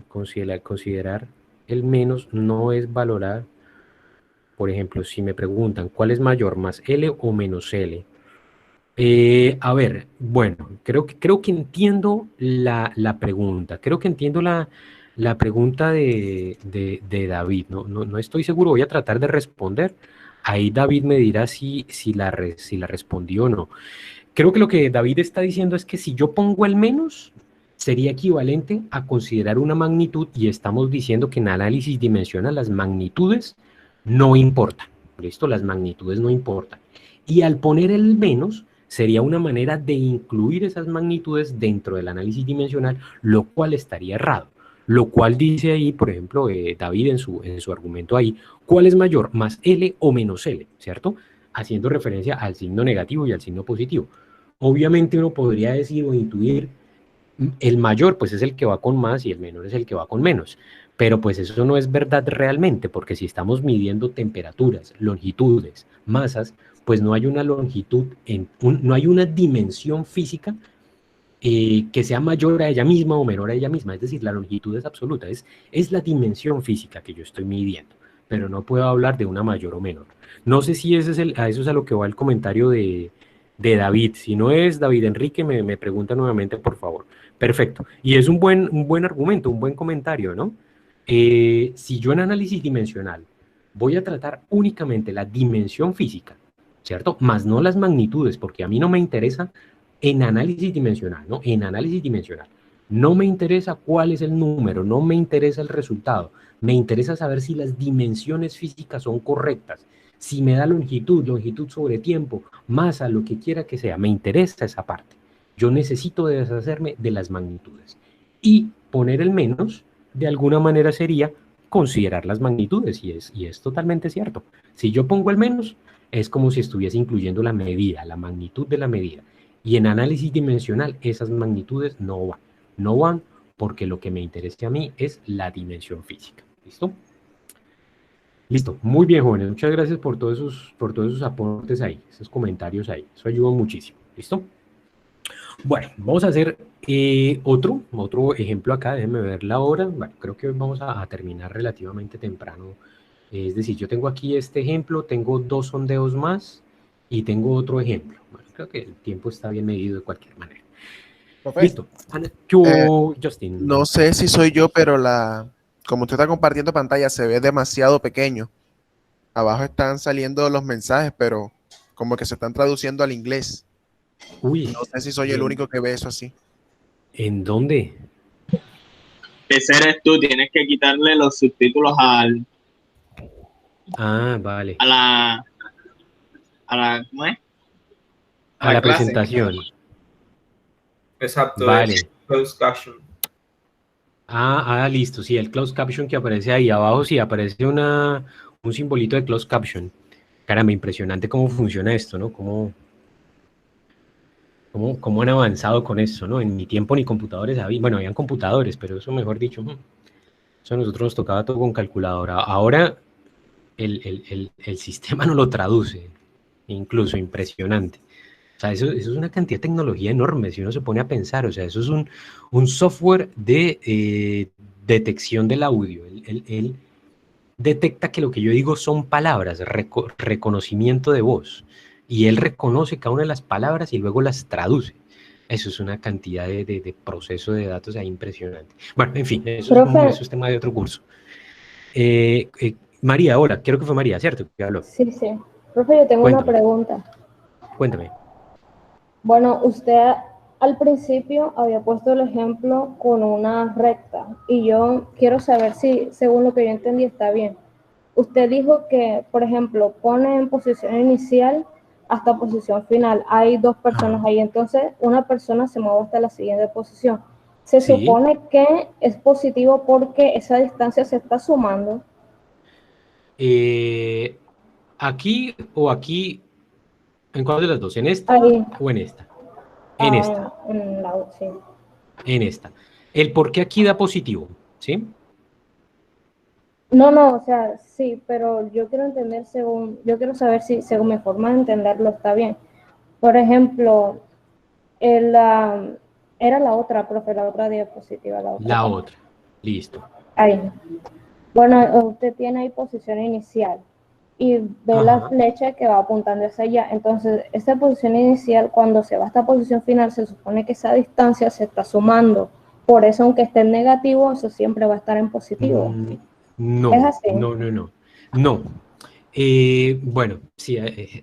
considerar el menos no es valorar, por ejemplo, si me preguntan, ¿cuál es mayor, más L o menos L? A ver, bueno, creo que entiendo la pregunta. Creo que entiendo la pregunta de David. No estoy seguro, voy a tratar de responder. Ahí David me dirá si la respondió o no. Creo que lo que David está diciendo es que si yo pongo el menos, sería equivalente a considerar una magnitud, y estamos diciendo que en análisis dimensional las magnitudes no importan. ¿Listo? Las magnitudes no importan. Y al poner el menos, sería una manera de incluir esas magnitudes dentro del análisis dimensional, lo cual estaría errado. Lo cual dice ahí, por ejemplo, David en su argumento ahí, ¿cuál es mayor, más L o menos L? ¿Cierto? Haciendo referencia al signo negativo y al signo positivo. Obviamente uno podría decir o intuir, el mayor pues es el que va con más y el menor es el que va con menos. Pero pues eso no es verdad realmente, porque si estamos midiendo temperaturas, longitudes, masas, pues no hay una longitud, no hay una dimensión física que sea mayor a ella misma o menor a ella misma. Es decir, la longitud es absoluta, es la dimensión física que yo estoy midiendo, pero no puedo hablar de una mayor o menor. No sé si a eso es a lo que va el comentario de de David. Si no es David Enrique, me pregunta nuevamente, por favor. Perfecto. Y es un buen argumento, un buen comentario, ¿no? Si yo en análisis dimensional voy a tratar únicamente la dimensión física, ¿cierto? Más no las magnitudes, porque a mí no me interesa en análisis dimensional, ¿no? En análisis dimensional. No me interesa cuál es el número, no me interesa el resultado. Me interesa saber si las dimensiones físicas son correctas. Si me da longitud sobre tiempo, masa, lo que quiera que sea, me interesa esa parte. Yo necesito deshacerme de las magnitudes. Y poner el menos, de alguna manera sería considerar las magnitudes, y es totalmente cierto. Si yo pongo el menos, es como si estuviese incluyendo la medida, la magnitud de la medida. Y en análisis dimensional, esas magnitudes no van. No van porque lo que me interesa a mí es la dimensión física. ¿Listo? Listo. Muy bien, jóvenes. Muchas gracias por todos esos aportes ahí, esos comentarios ahí. Eso ayuda muchísimo. ¿Listo? Bueno, vamos a hacer otro ejemplo acá. Déjenme ver la hora. Bueno, creo que hoy vamos a terminar relativamente temprano. Es decir, yo tengo aquí este ejemplo, tengo 2 sondeos más y tengo otro ejemplo. Bueno, creo que el tiempo está bien medido de cualquier manera. Profe, Listo. Yo, Justin. no sé si soy yo, pero como usted está compartiendo pantalla, se ve demasiado pequeño. Abajo están saliendo los mensajes, pero como que se están traduciendo al inglés. Uy. No sé si soy el único que ve eso así. ¿En dónde? Ese eres tú, tienes que quitarle los subtítulos Ah, vale. a la ¿cómo es? A la clase. presentación. Exacto, Vale. es closed caption. Listo. Sí, el closed caption que aparece ahí abajo, sí, aparece un simbolito de closed caption. Caramba, impresionante cómo funciona esto, ¿no? Cómo han avanzado con esto, ¿no? En mi tiempo ni computadores había. Bueno, habían computadores, pero eso, mejor dicho, eso a nosotros nos tocaba todo con calculadora. Ahora el sistema no lo traduce, incluso impresionante. O sea, eso es una cantidad de tecnología enorme, si uno se pone a pensar. O sea, eso es un software de detección del audio. Él detecta que lo que yo digo son palabras, reconocimiento de voz. Y él reconoce cada una de las palabras y luego las traduce. Eso es una cantidad de proceso de datos ahí impresionante. Bueno, en fin, eso es tema de otro curso. María, hola, creo que fue María, ¿cierto? Que habló. Sí. Profe, yo tengo Cuéntame. una pregunta. Cuéntame. Bueno, usted al principio había puesto el ejemplo con una recta y yo quiero saber si, según lo que yo entendí, está bien. Usted dijo que, por ejemplo, pone en posición inicial hasta posición final. Hay 2 personas ahí, entonces una persona se mueve hasta la siguiente posición. Se supone que es positivo porque esa distancia se está sumando. ¿Aquí o aquí? ¿En cuál de las dos? ¿En esta Ahí. o en esta? En esta. Sí. En esta. El por qué aquí da positivo, ¿sí? No, o sea, sí, pero yo quiero entender yo quiero saber si según mi forma de entenderlo está bien. Por ejemplo, era la otra, profe, la otra diapositiva. La otra. Listo. Ahí. Bueno, usted tiene ahí posición inicial y ve la flecha que va apuntando hacia allá. Entonces, esta posición inicial, cuando se va a esta posición final, se supone que esa distancia se está sumando. Por eso, aunque esté en negativo, eso siempre va a estar en positivo. No. ¿Es así? No. Bueno, sí,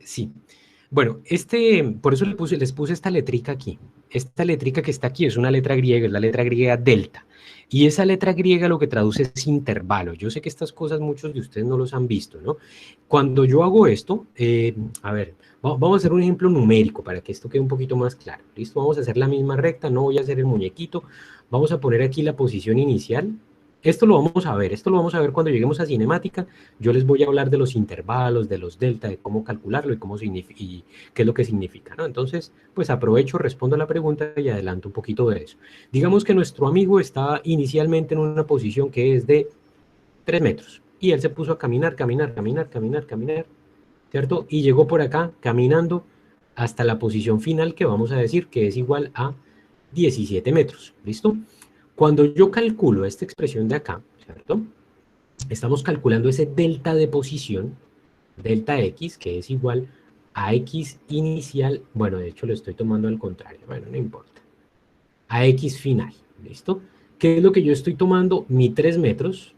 sí. Bueno, por eso les puse esta letrica aquí. Esta letrica que está aquí es una letra griega, es la letra griega delta. Y esa letra griega lo que traduce es intervalo. Yo sé que estas cosas muchos de ustedes no los han visto, ¿no? Cuando yo hago esto, a ver, vamos a hacer un ejemplo numérico para que esto quede un poquito más claro. ¿Listo? Vamos a hacer la misma recta, no voy a hacer el muñequito. Vamos a poner aquí la posición inicial. Esto lo vamos a ver cuando lleguemos a cinemática. Yo les voy a hablar de los intervalos, de los delta, de cómo calcularlo y qué es lo que significa, ¿no? Entonces, pues aprovecho, respondo a la pregunta y adelanto un poquito de eso. Digamos que nuestro amigo está inicialmente en una posición que es de 3 metros y él se puso a caminar, ¿cierto? Y llegó por acá caminando hasta la posición final que vamos a decir que es igual a 17 metros, ¿listo? Cuando yo calculo esta expresión de acá, ¿cierto? Estamos calculando ese delta de posición, delta X, que es igual a X inicial, bueno, de hecho lo estoy tomando al contrario, bueno, no importa, a X final, ¿listo? ¿Qué es lo que yo estoy tomando? Mi 3 metros,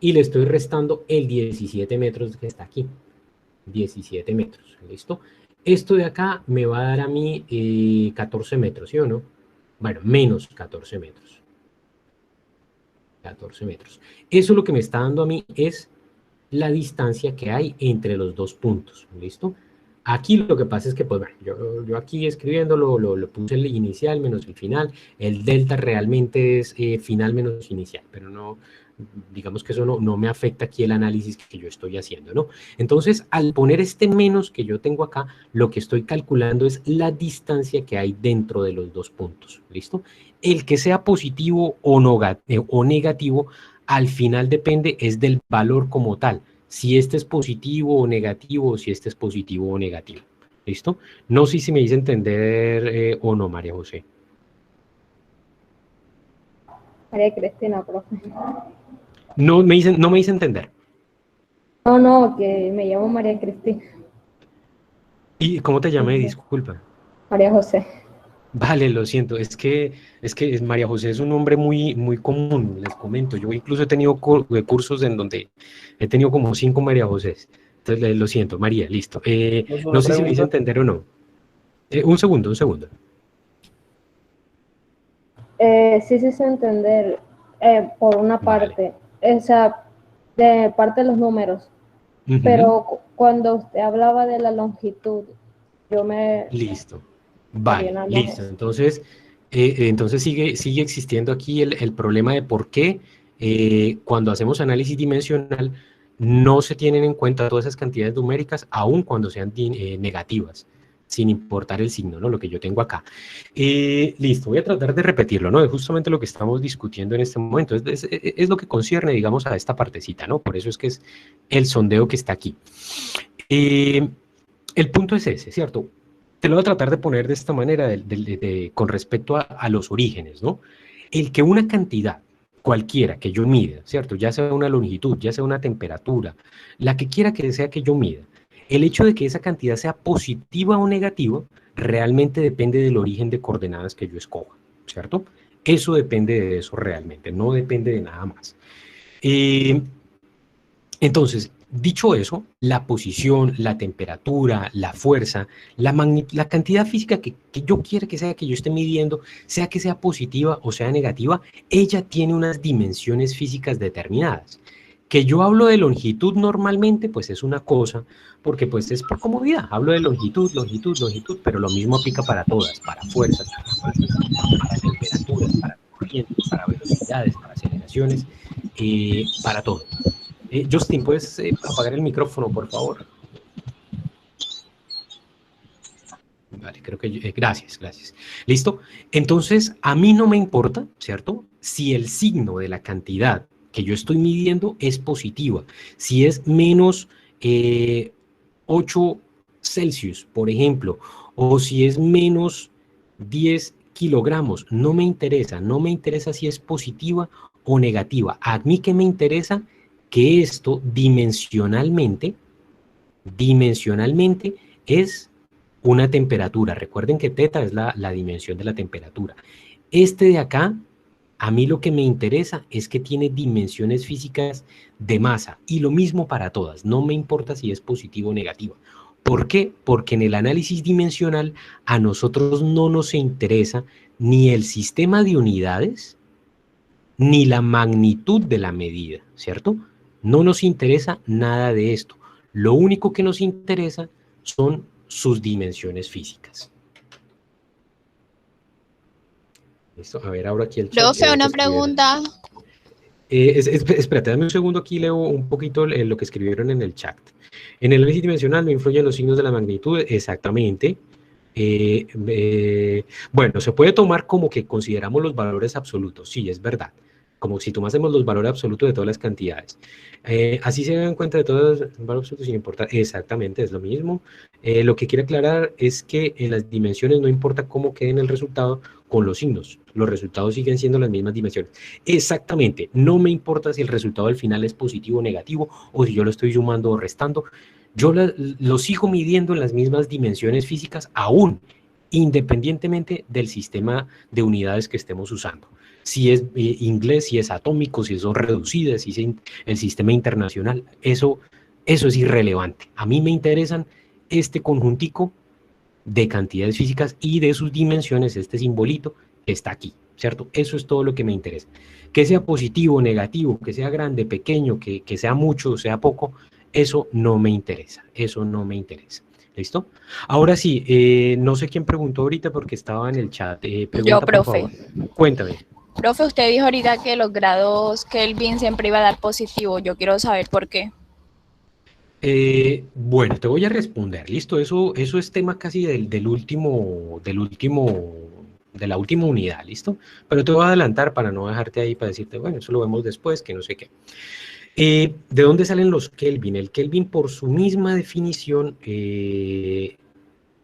y le estoy restando el 17 metros que está aquí, 17 metros, ¿listo? Esto de acá me va a dar a mí 14 metros, ¿sí o no? Bueno, menos 14 metros. 14 metros. Eso lo que me está dando a mí es la distancia que hay entre los dos puntos, ¿listo? Aquí lo que pasa es que, pues bueno, yo aquí escribiendo lo puse el inicial menos el final. El delta realmente es final menos inicial, pero no, digamos que eso no me afecta aquí el análisis que yo estoy haciendo, ¿no? Entonces, al poner este menos que yo tengo acá, lo que estoy calculando es la distancia que hay dentro de los dos puntos, ¿listo? El que sea positivo o negativo, al final depende es del valor como tal. Si este es positivo o negativo, si este es positivo o negativo. ¿Listo? No sé si me hice entender o no, María José. María Cristina, profe. No me hice entender. No, que me llamo María Cristina. ¿Y cómo te llamé? Sí. Disculpa. María José. Vale, lo siento. Es que María José es un nombre muy, muy común, les comento. Yo incluso he tenido cursos en donde he tenido como 5 María José. Entonces, lo siento, María, listo. No sé si me hice entender o no. Un segundo. Sí sé entender por una parte, Vale. o sea, de parte de los números, pero cuando usted hablaba de la longitud, yo me... Listo. Vale, listo. Entonces, sigue existiendo aquí el problema de por qué cuando hacemos análisis dimensional no se tienen en cuenta todas esas cantidades numéricas, aun cuando sean negativas, sin importar el signo, ¿no? Lo que yo tengo acá. Listo, voy a tratar de repetirlo, ¿no? Es justamente lo que estamos discutiendo en este momento. Es lo que concierne, digamos, a esta partecita, ¿no? Por eso es que es el sondeo que está aquí. El punto es ese, ¿cierto? Te lo voy a tratar de poner de esta manera con respecto a los orígenes, ¿no? El que una cantidad cualquiera que yo mida, ¿cierto? Ya sea una longitud, ya sea una temperatura, la que quiera que sea que yo mida, el hecho de que esa cantidad sea positiva o negativa realmente depende del origen de coordenadas que yo escoja, ¿cierto? Eso depende de eso realmente, no depende de nada más. Entonces, dicho eso, la posición, la temperatura, la fuerza, la cantidad física que yo quiera que sea que yo esté midiendo, sea que sea positiva o sea negativa, ella tiene unas dimensiones físicas determinadas. Que yo hablo de longitud normalmente, pues es una cosa, porque pues es por comodidad. Hablo de longitud, pero lo mismo aplica para todas, para fuerzas, para temperaturas, para corrientes, para velocidades, para aceleraciones, para todo. Justin, ¿puedes apagar el micrófono, por favor? Vale, creo que... gracias. ¿Listo? Entonces, a mí no me importa, ¿cierto? Si el signo de la cantidad que yo estoy midiendo es positiva. Si es menos 8 Celsius, por ejemplo, o si es menos 10 kilogramos, no me interesa si es positiva o negativa. A mí que me interesa que esto dimensionalmente es una temperatura. Recuerden que teta es la dimensión de la temperatura. Este de acá, a mí lo que me interesa es que tiene dimensiones físicas de masa. Y lo mismo para todas. No me importa si es positivo o negativa. ¿Por qué? Porque en el análisis dimensional a nosotros no nos interesa ni el sistema de unidades ni la magnitud de la medida, ¿cierto? No nos interesa nada de esto. Lo único que nos interesa son sus dimensiones físicas. ¿Listo? A ver, ahora aquí el chat. Profe, una pregunta. Espérate, dame un segundo aquí, leo un poquito lo que escribieron en el chat. En el análisis dimensional no influyen los signos de la magnitud, exactamente. Bueno, se puede tomar como que consideramos los valores absolutos, sí, es verdad. como si tomásemos los valores absolutos de todas las cantidades. Así se dan cuenta de todos los valores absolutos sin importar. Exactamente, es lo mismo. Lo que quiero aclarar es que en las dimensiones no importa cómo quede en el resultado con los signos. Los resultados siguen siendo las mismas dimensiones. Exactamente, no me importa si el resultado al final es positivo o negativo, o si yo lo estoy sumando o restando. Yo lo sigo midiendo en las mismas dimensiones físicas aún, independientemente del sistema de unidades que estemos usando. Si es inglés, si es atómico, si son reducidas, si es el sistema internacional, eso es irrelevante. A mí me interesan este conjuntico de cantidades físicas y de sus dimensiones, este simbolito que está aquí, ¿cierto? Eso es todo lo que me interesa. Que sea positivo, negativo, que sea grande, pequeño, que sea mucho, sea poco, eso no me interesa, eso no me interesa. ¿Listo? Ahora sí, no sé quién preguntó ahorita porque estaba en el chat. Pregunta, Yo, por profe. favor. Cuéntame. Profe, usted dijo ahorita que los grados Kelvin siempre iba a dar positivo. Yo quiero saber por qué. Bueno, te voy a responder, listo, eso es tema casi de la última unidad, listo, pero te voy a adelantar para no dejarte ahí para decirte, bueno, eso lo vemos después, que no sé qué. ¿De dónde salen los Kelvin? El Kelvin por su misma definición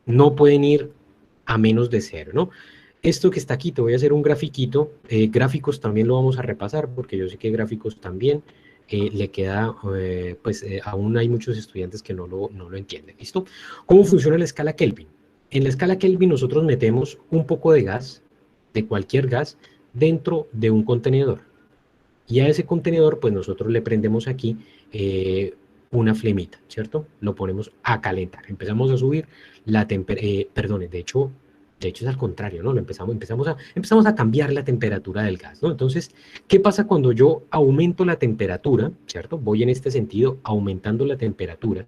no pueden ir a menos de 0, ¿no? Esto que está aquí, te voy a hacer un grafiquito, gráficos también lo vamos a repasar porque yo sé que gráficos también le queda, aún hay muchos estudiantes que no lo entienden, ¿listo? ¿Cómo funciona la escala Kelvin? En la escala Kelvin nosotros metemos un poco de gas, de cualquier gas, dentro de un contenedor. Y a ese contenedor, pues nosotros le prendemos aquí una flemita, ¿cierto? Lo ponemos a calentar. Empezamos a subir la temperatura, de hecho es al contrario, ¿no? Empezamos a cambiar la temperatura del gas, ¿no? Entonces, ¿qué pasa cuando yo aumento la temperatura, ¿cierto? Voy en este sentido aumentando la temperatura,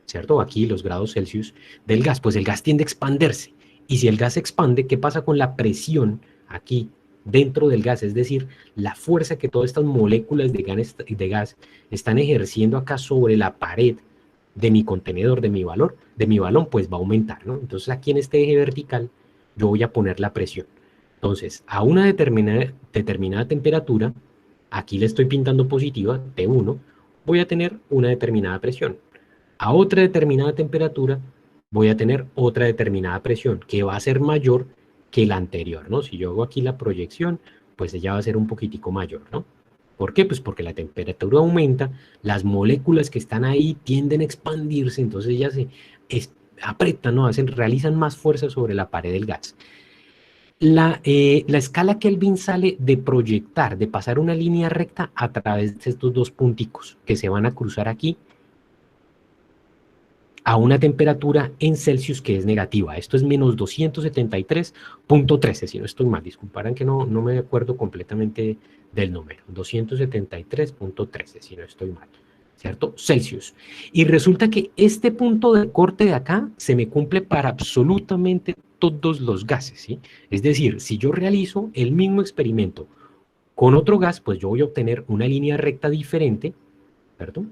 ¿cierto? Aquí los grados Celsius del gas, pues el gas tiende a expandirse. Y si el gas se expande, ¿qué pasa con la presión aquí dentro del gas? Es decir, la fuerza que todas estas moléculas de gas están ejerciendo acá sobre la pared de mi contenedor, de mi balón, pues va a aumentar, ¿no? Entonces aquí en este eje vertical yo voy a poner la presión. Entonces, a una determinada temperatura, aquí le estoy pintando positiva, T1, voy a tener una determinada presión. A otra determinada temperatura, voy a tener otra determinada presión, que va a ser mayor que la anterior, ¿no? Si yo hago aquí la proyección, pues ella va a ser un poquitico mayor, ¿no? ¿Por qué? Pues porque la temperatura aumenta, las moléculas que están ahí tienden a expandirse, entonces ellas se apretan, ¿no? Realizan más fuerza sobre la pared del gas. La escala Kelvin sale de proyectar, de pasar una línea recta a través de estos dos punticos que se van a cruzar aquí a una temperatura en Celsius que es negativa. Esto es menos 273.13, si no estoy mal. Disculparán que no me acuerdo completamente del número. 273.13, si no estoy mal. ¿Cierto? Celsius. Y resulta que este punto de corte de acá se me cumple para absolutamente todos los gases, ¿sí? Es decir, si yo realizo el mismo experimento con otro gas, pues yo voy a obtener una línea recta diferente, ¿cierto?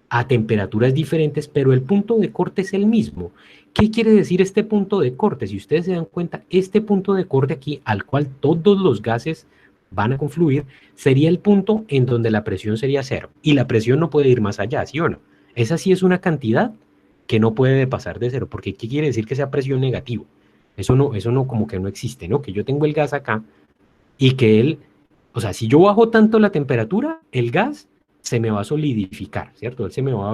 A temperaturas diferentes, pero el punto de corte es el mismo. ¿Qué quiere decir este punto de corte? Si ustedes se dan cuenta, este punto de corte aquí, al cual todos los gases van a confluir, sería el punto en donde la presión sería 0. Y la presión no puede ir más allá, ¿sí o no? Esa sí es una cantidad que no puede pasar de 0, porque ¿qué quiere decir que sea presión negativo? Eso no como que no existe, ¿no? Que yo tengo el gas acá y que si yo bajo tanto la temperatura, el gas se me va a solidificar, ¿cierto? Él se me va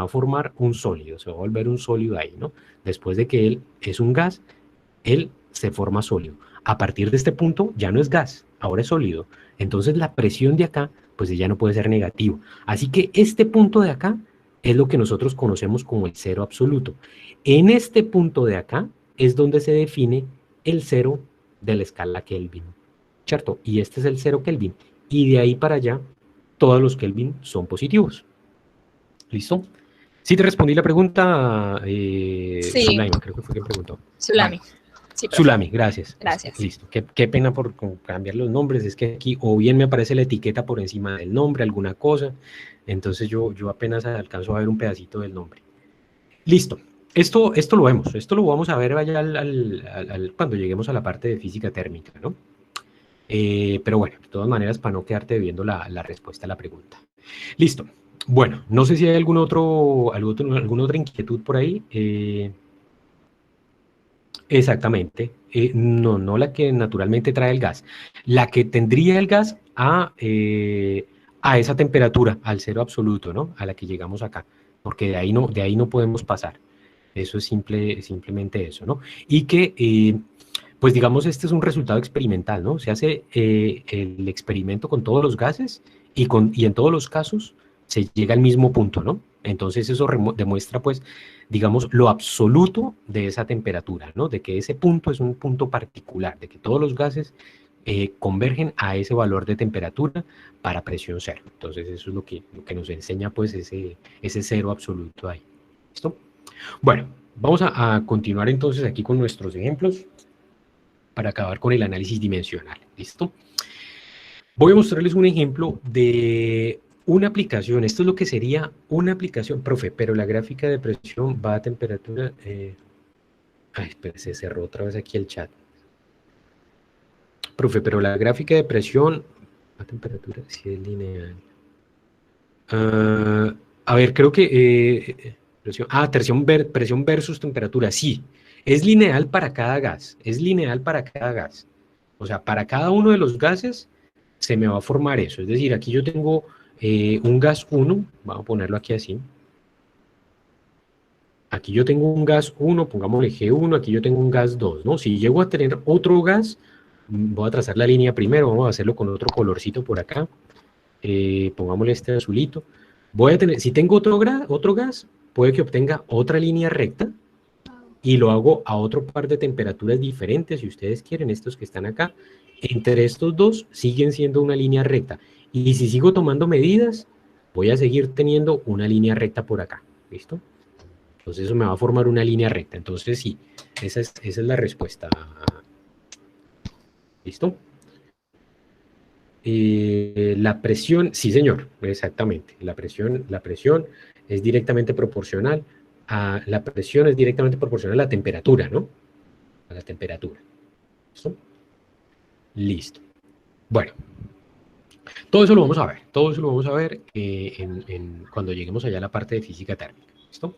a formar un sólido, se va a volver un sólido ahí, ¿no? Después de que él es un gas, él se forma sólido. A partir de este punto ya no es gas, ahora es sólido. Entonces la presión de acá, pues ya no puede ser negativa. Así que este punto de acá es lo que nosotros conocemos como el cero absoluto. En este punto de acá es donde se define el cero de la escala Kelvin, ¿cierto? Y este es el cero Kelvin. Y de ahí para allá, todos los Kelvin son positivos. ¿Listo? Sí te respondí la pregunta, Sí. Sulami, creo que fue quien preguntó. Sulami. Vale. Sí, Sulami, gracias. Gracias. Listo. Qué pena por cambiar los nombres. Es que aquí o bien me aparece la etiqueta por encima del nombre, alguna cosa. Entonces yo apenas alcanzo a ver un pedacito del nombre. Listo. Esto lo vemos. Esto lo vamos a ver allá cuando lleguemos a la parte de física térmica, ¿no? Pero bueno, de todas maneras, para no quedarte viendo la respuesta a la pregunta. Listo. Bueno, no sé si hay alguna otra inquietud por ahí. Exactamente. No la que naturalmente trae el gas. La que tendría el gas a esa temperatura, al cero absoluto, ¿no? A la que llegamos acá. Porque de ahí no podemos pasar. Eso es simplemente eso, ¿no? Y que, pues digamos, este es un resultado experimental, ¿no? Se hace el experimento con todos los gases y en todos los casos se llega al mismo punto, ¿no? Entonces eso demuestra, pues, digamos, lo absoluto de esa temperatura, ¿no? De que ese punto es un punto particular, de que todos los gases convergen a ese valor de temperatura para presión cero. Entonces eso es lo que nos enseña, pues, ese cero absoluto ahí. ¿Listo? Bueno, vamos a continuar entonces aquí con nuestros ejemplos para acabar con el análisis dimensional. ¿Listo? Voy a mostrarles un ejemplo de una aplicación. Esto es lo que sería una aplicación. Profe, pero la gráfica de presión va a temperatura... Ay, espera, se cerró otra vez aquí el chat. Profe, pero la gráfica de presión a temperatura sí es lineal. A ver, creo que... presión versus temperatura. Sí, es lineal para cada gas. Es lineal para cada gas. O sea, para cada uno de los gases se me va a formar eso. Es decir, aquí yo tengo un gas 1. Vamos a ponerlo aquí así. Aquí yo tengo un gas 1, pongámosle G1. Aquí yo tengo un gas 2, ¿no? Si llego a tener otro gas, voy a trazar la línea primero. Vamos a hacerlo con otro colorcito por acá. Pongámosle este azulito. Voy a tener, si tengo otro gas, puede que obtenga otra línea recta y lo hago a otro par de temperaturas diferentes, si ustedes quieren, estos que están acá. Entre estos dos siguen siendo una línea recta. Y si sigo tomando medidas, voy a seguir teniendo una línea recta por acá. ¿Listo? Entonces eso me va a formar una línea recta. Entonces sí, esa es la respuesta. ¿Listo? La presión, sí señor, exactamente. La presión es directamente proporcional a la temperatura, ¿no? A la temperatura. ¿Listo? Listo. Bueno, todo eso lo vamos a ver cuando lleguemos allá a la parte de física térmica. ¿Listo?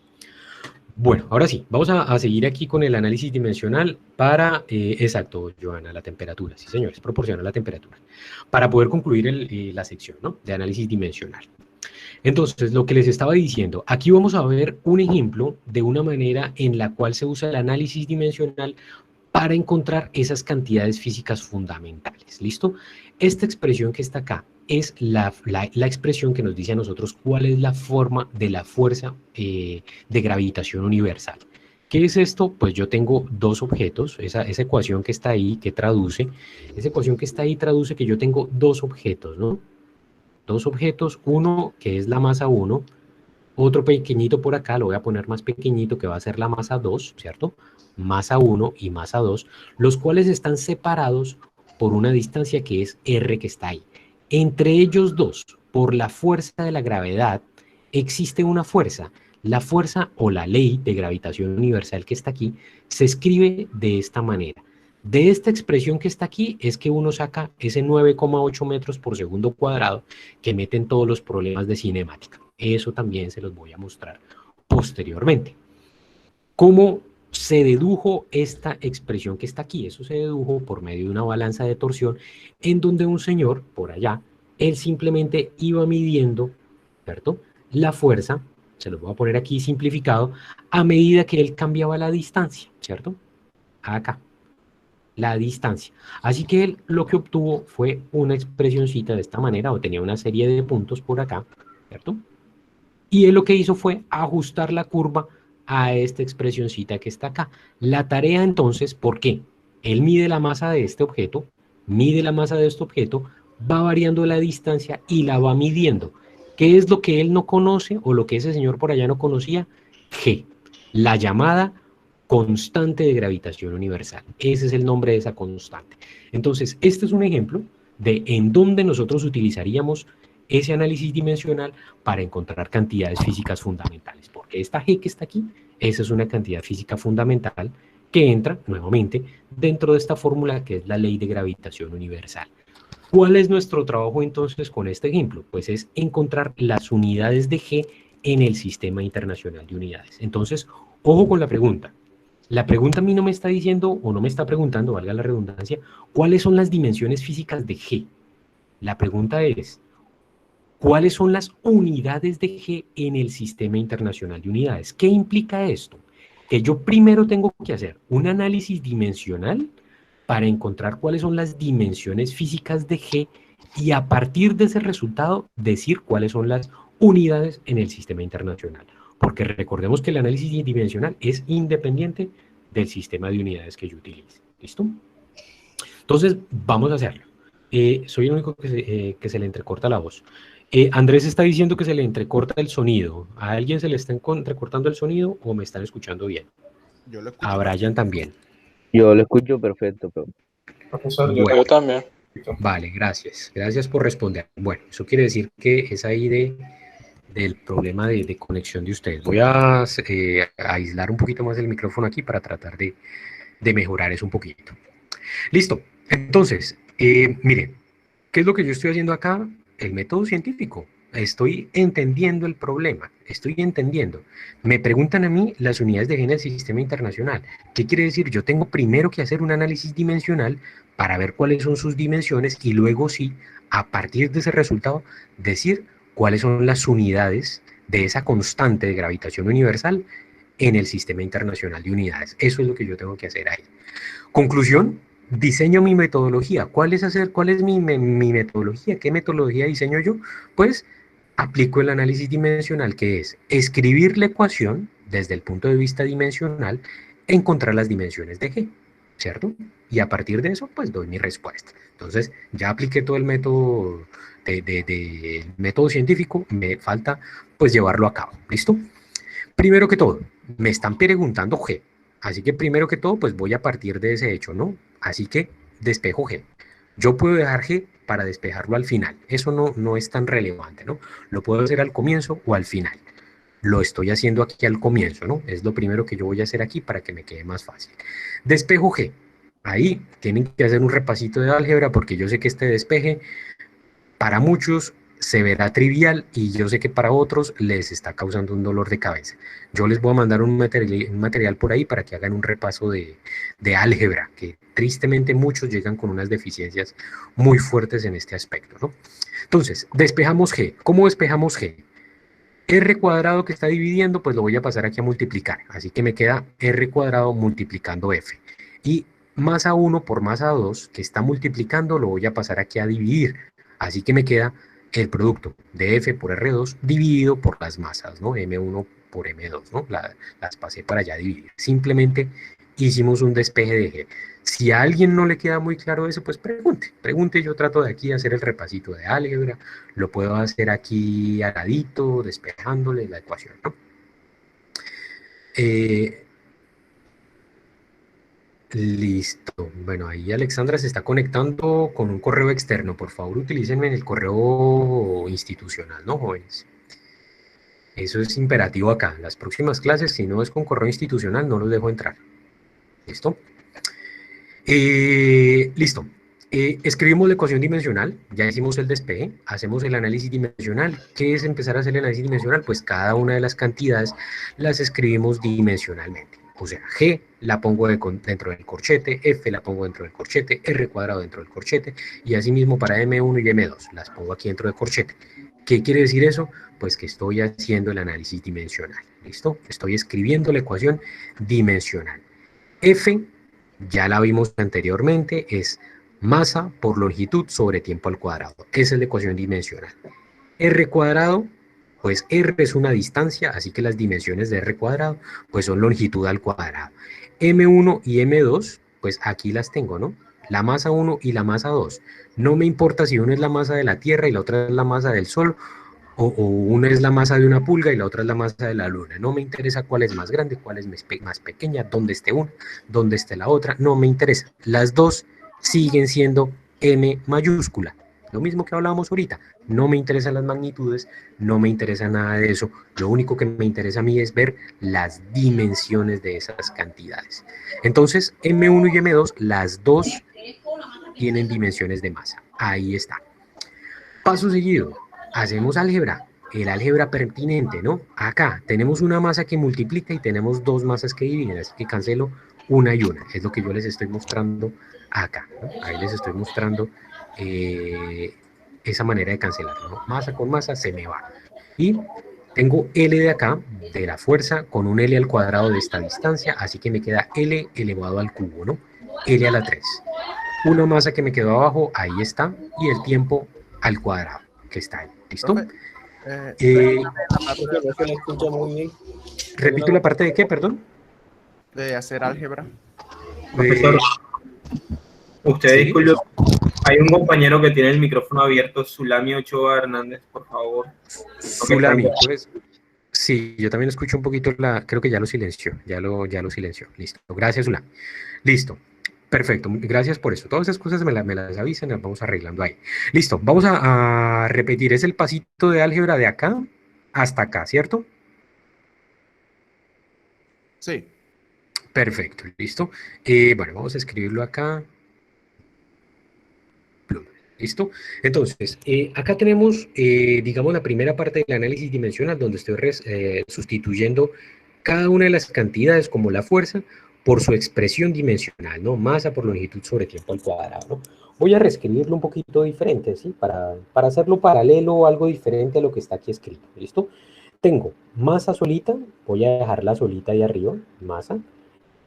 Bueno, ahora sí, vamos a seguir aquí con el análisis dimensional para, exacto, Joana, la temperatura. Sí, señor, es proporcional a la temperatura. Para poder concluir la sección, ¿no?, de análisis dimensional. Entonces, lo que les estaba diciendo, aquí vamos a ver un ejemplo de una manera en la cual se usa el análisis dimensional para encontrar esas cantidades físicas fundamentales. ¿Listo? Esta expresión que está acá es la expresión que nos dice a nosotros cuál es la forma de la fuerza de gravitación universal. ¿Qué es esto? Pues yo tengo dos objetos, esa ecuación que está ahí, que traduce, esa ecuación que está ahí traduce que yo tengo dos objetos, ¿no? Dos objetos, uno que es la masa 1, otro pequeñito por acá, lo voy a poner más pequeñito, que va a ser la masa 2, ¿cierto? Masa 1 y masa 2, los cuales están separados por una distancia que es R, que está ahí. Entre ellos dos, por la fuerza de la gravedad, existe una fuerza. La fuerza o la ley de gravitación universal que está aquí se escribe de esta manera. De esta expresión que está aquí es que uno saca ese 9,8 metros por segundo cuadrado que meten todos los problemas de cinemática. Eso también se los voy a mostrar posteriormente. ¿Cómo se dedujo esta expresión que está aquí? Eso se dedujo por medio de una balanza de torsión en donde un señor, por allá, él simplemente iba midiendo, ¿cierto?, la fuerza, se los voy a poner aquí simplificado, a medida que él cambiaba la distancia, ¿cierto? Acá, la distancia. Así que él lo que obtuvo fue una expresioncita de esta manera, o tenía una serie de puntos por acá, ¿cierto? Y él lo que hizo fue ajustar la curva a esta expresioncita que está acá. La tarea entonces, ¿por qué? Él mide la masa de este objeto, mide la masa de este objeto, va variando la distancia y la va midiendo. ¿Qué es lo que él no conoce o lo que ese señor por allá no conocía? G, la llamada constante de gravitación universal. Ese es el nombre de esa constante. Entonces, este es un ejemplo de en dónde nosotros utilizaríamos ese análisis dimensional para encontrar cantidades físicas fundamentales. Porque esta G que está aquí, esa es una cantidad física fundamental que entra nuevamente dentro de esta fórmula que es la ley de gravitación universal. ¿Cuál es nuestro trabajo entonces con este ejemplo? Pues es encontrar las unidades de G en el Sistema Internacional de Unidades. Entonces, ojo con la pregunta. La pregunta a mí no me está diciendo, o no me está preguntando, valga la redundancia, ¿cuáles son las dimensiones físicas de G? La pregunta es, ¿cuáles son las unidades de G en el Sistema Internacional de Unidades? ¿Qué implica esto? Que yo primero tengo que hacer un análisis dimensional para encontrar cuáles son las dimensiones físicas de G y a partir de ese resultado decir cuáles son las unidades en el Sistema Internacional. Porque recordemos que el análisis dimensional es independiente del sistema de unidades que yo utilice. ¿Listo? Entonces, vamos a hacerlo. Soy el único que se le entrecorta la voz. Andrés está diciendo que se le entrecorta el sonido. ¿A alguien se le está entrecortando el sonido o me están escuchando bien? Yo lo escucho. A Brian también. Yo lo escucho perfecto, pero... Profesor, Bueno. yo también. Vale, gracias. Gracias por responder. Bueno, eso quiere decir que es ahí del problema de conexión de ustedes. Voy a aislar un poquito más el micrófono aquí para tratar de mejorar eso un poquito. Listo. Entonces, miren, ¿qué es lo que yo estoy haciendo acá? El método científico. Estoy entendiendo el problema. Estoy entendiendo. Me preguntan a mí las unidades de G en el Sistema Internacional. ¿Qué quiere decir? Yo tengo primero que hacer un análisis dimensional para ver cuáles son sus dimensiones y luego sí, a partir de ese resultado, decir cuáles son las unidades de esa constante de gravitación universal en el Sistema Internacional de Unidades. Eso es lo que yo tengo que hacer ahí. Conclusión, diseño mi metodología. ¿Cuál es mi metodología? ¿Qué metodología diseño yo? Pues aplico el análisis dimensional, que es escribir la ecuación desde el punto de vista dimensional, encontrar las dimensiones de G, ¿cierto? Y a partir de eso, pues doy mi respuesta. Entonces, ya apliqué todo el método del método científico, me falta pues llevarlo a cabo, ¿listo? Primero que todo, me están preguntando G, así que primero que todo, pues voy a partir de ese hecho, ¿no? Así que despejo G. Yo puedo dejar G para despejarlo al final, eso no es tan relevante, ¿no? Lo puedo hacer al comienzo o al final. Lo estoy haciendo aquí al comienzo, ¿no? Es lo primero que yo voy a hacer aquí para que me quede más fácil. Despejo G. Ahí tienen que hacer un repasito de álgebra porque yo sé que este despeje para muchos se verá trivial y yo sé que para otros les está causando un dolor de cabeza. Yo les voy a mandar un material por ahí para que hagan un repaso de álgebra, que tristemente muchos llegan con unas deficiencias muy fuertes en este aspecto, ¿no? Entonces, despejamos G. ¿Cómo despejamos G? R cuadrado que está dividiendo, pues lo voy a pasar aquí a multiplicar. Así que me queda R cuadrado multiplicando F. Y masa 1 por masa 2, que está multiplicando, lo voy a pasar aquí a dividir. Así que me queda el producto de F por R2 dividido por las masas, ¿no? M1 por M2, ¿no? Las pasé para allá dividir. Simplemente hicimos un despeje de G. Si a alguien no le queda muy claro eso, pues pregunte. Yo trato de aquí hacer el repasito de álgebra. Lo puedo hacer aquí al ladito, despejándole la ecuación, ¿no? Listo. Bueno, ahí Alexandra se está conectando con un correo externo. Por favor, utilícenme en el correo institucional, ¿no, jóvenes? Eso es imperativo acá. Las próximas clases, si no es con correo institucional, no los dejo entrar. ¿Listo? Listo. Escribimos la ecuación dimensional, ya hicimos el despeje, hacemos el análisis dimensional. ¿Qué es empezar a hacer el análisis dimensional? Pues cada una de las cantidades las escribimos dimensionalmente. O sea, G la pongo dentro del corchete, F la pongo dentro del corchete, R cuadrado dentro del corchete, y asimismo para M1 y M2 las pongo aquí dentro del corchete. ¿Qué quiere decir eso? Pues que estoy haciendo el análisis dimensional. ¿Listo? Estoy escribiendo la ecuación dimensional. F, ya la vimos anteriormente, es masa por longitud sobre tiempo al cuadrado. Esa es la ecuación dimensional. R cuadrado, pues R es una distancia, así que las dimensiones de R cuadrado, pues son longitud al cuadrado. M1 y M2, pues aquí las tengo, ¿no? La masa 1 y la masa 2. No me importa si una es la masa de la Tierra y la otra es la masa del Sol, o una es la masa de una pulga y la otra es la masa de la Luna. No me interesa cuál es más grande, cuál es más pequeña, dónde esté una, dónde esté la otra, no me interesa. Las dos siguen siendo M mayúscula. Lo mismo que hablábamos ahorita, no me interesan las magnitudes, no me interesa nada de eso. Lo único que me interesa a mí es ver las dimensiones de esas cantidades. Entonces, M1 y M2, las dos tienen dimensiones de masa. Ahí está. Paso seguido, hacemos álgebra. El álgebra pertinente, ¿no? Acá tenemos una masa que multiplica y tenemos dos masas que dividen, así que cancelo una y una. Es lo que yo les estoy mostrando acá, ¿no? Ahí les estoy mostrando esa manera de cancelar, ¿no? Masa con masa se me va. Y tengo L de acá, de la fuerza, con un L al cuadrado de esta distancia, así que me queda L elevado al cubo, ¿no? L a la 3. Una masa que me quedó abajo, ahí está, y el tiempo al cuadrado, que está ahí. ¿Listo? No se le escucha muy bien. Repito la parte de qué, perdón. De hacer álgebra. Profesor, usted ¿sí? disculpe, hay un compañero que tiene el micrófono abierto, Zulami Ochoa Hernández, por favor. Zulami, pues, sí, yo también escucho un poquito creo que ya lo silenció, ya lo silenció. Listo, gracias, Zulami. Listo, perfecto, gracias por eso. Todas esas cosas me las avisan, las vamos arreglando ahí. Listo, vamos a repetir, es el pasito de álgebra de acá hasta acá, ¿cierto? Sí. Perfecto, listo. Bueno, vamos a escribirlo acá. ¿Listo? Entonces, acá tenemos, digamos, la primera parte del análisis dimensional, donde estoy sustituyendo cada una de las cantidades, como la fuerza, por su expresión dimensional, ¿no? Masa por longitud sobre tiempo al cuadrado, ¿no? Voy a reescribirlo un poquito diferente, ¿sí? Para hacerlo paralelo o algo diferente a lo que está aquí escrito, ¿listo? Tengo masa solita, voy a dejarla solita ahí arriba, masa.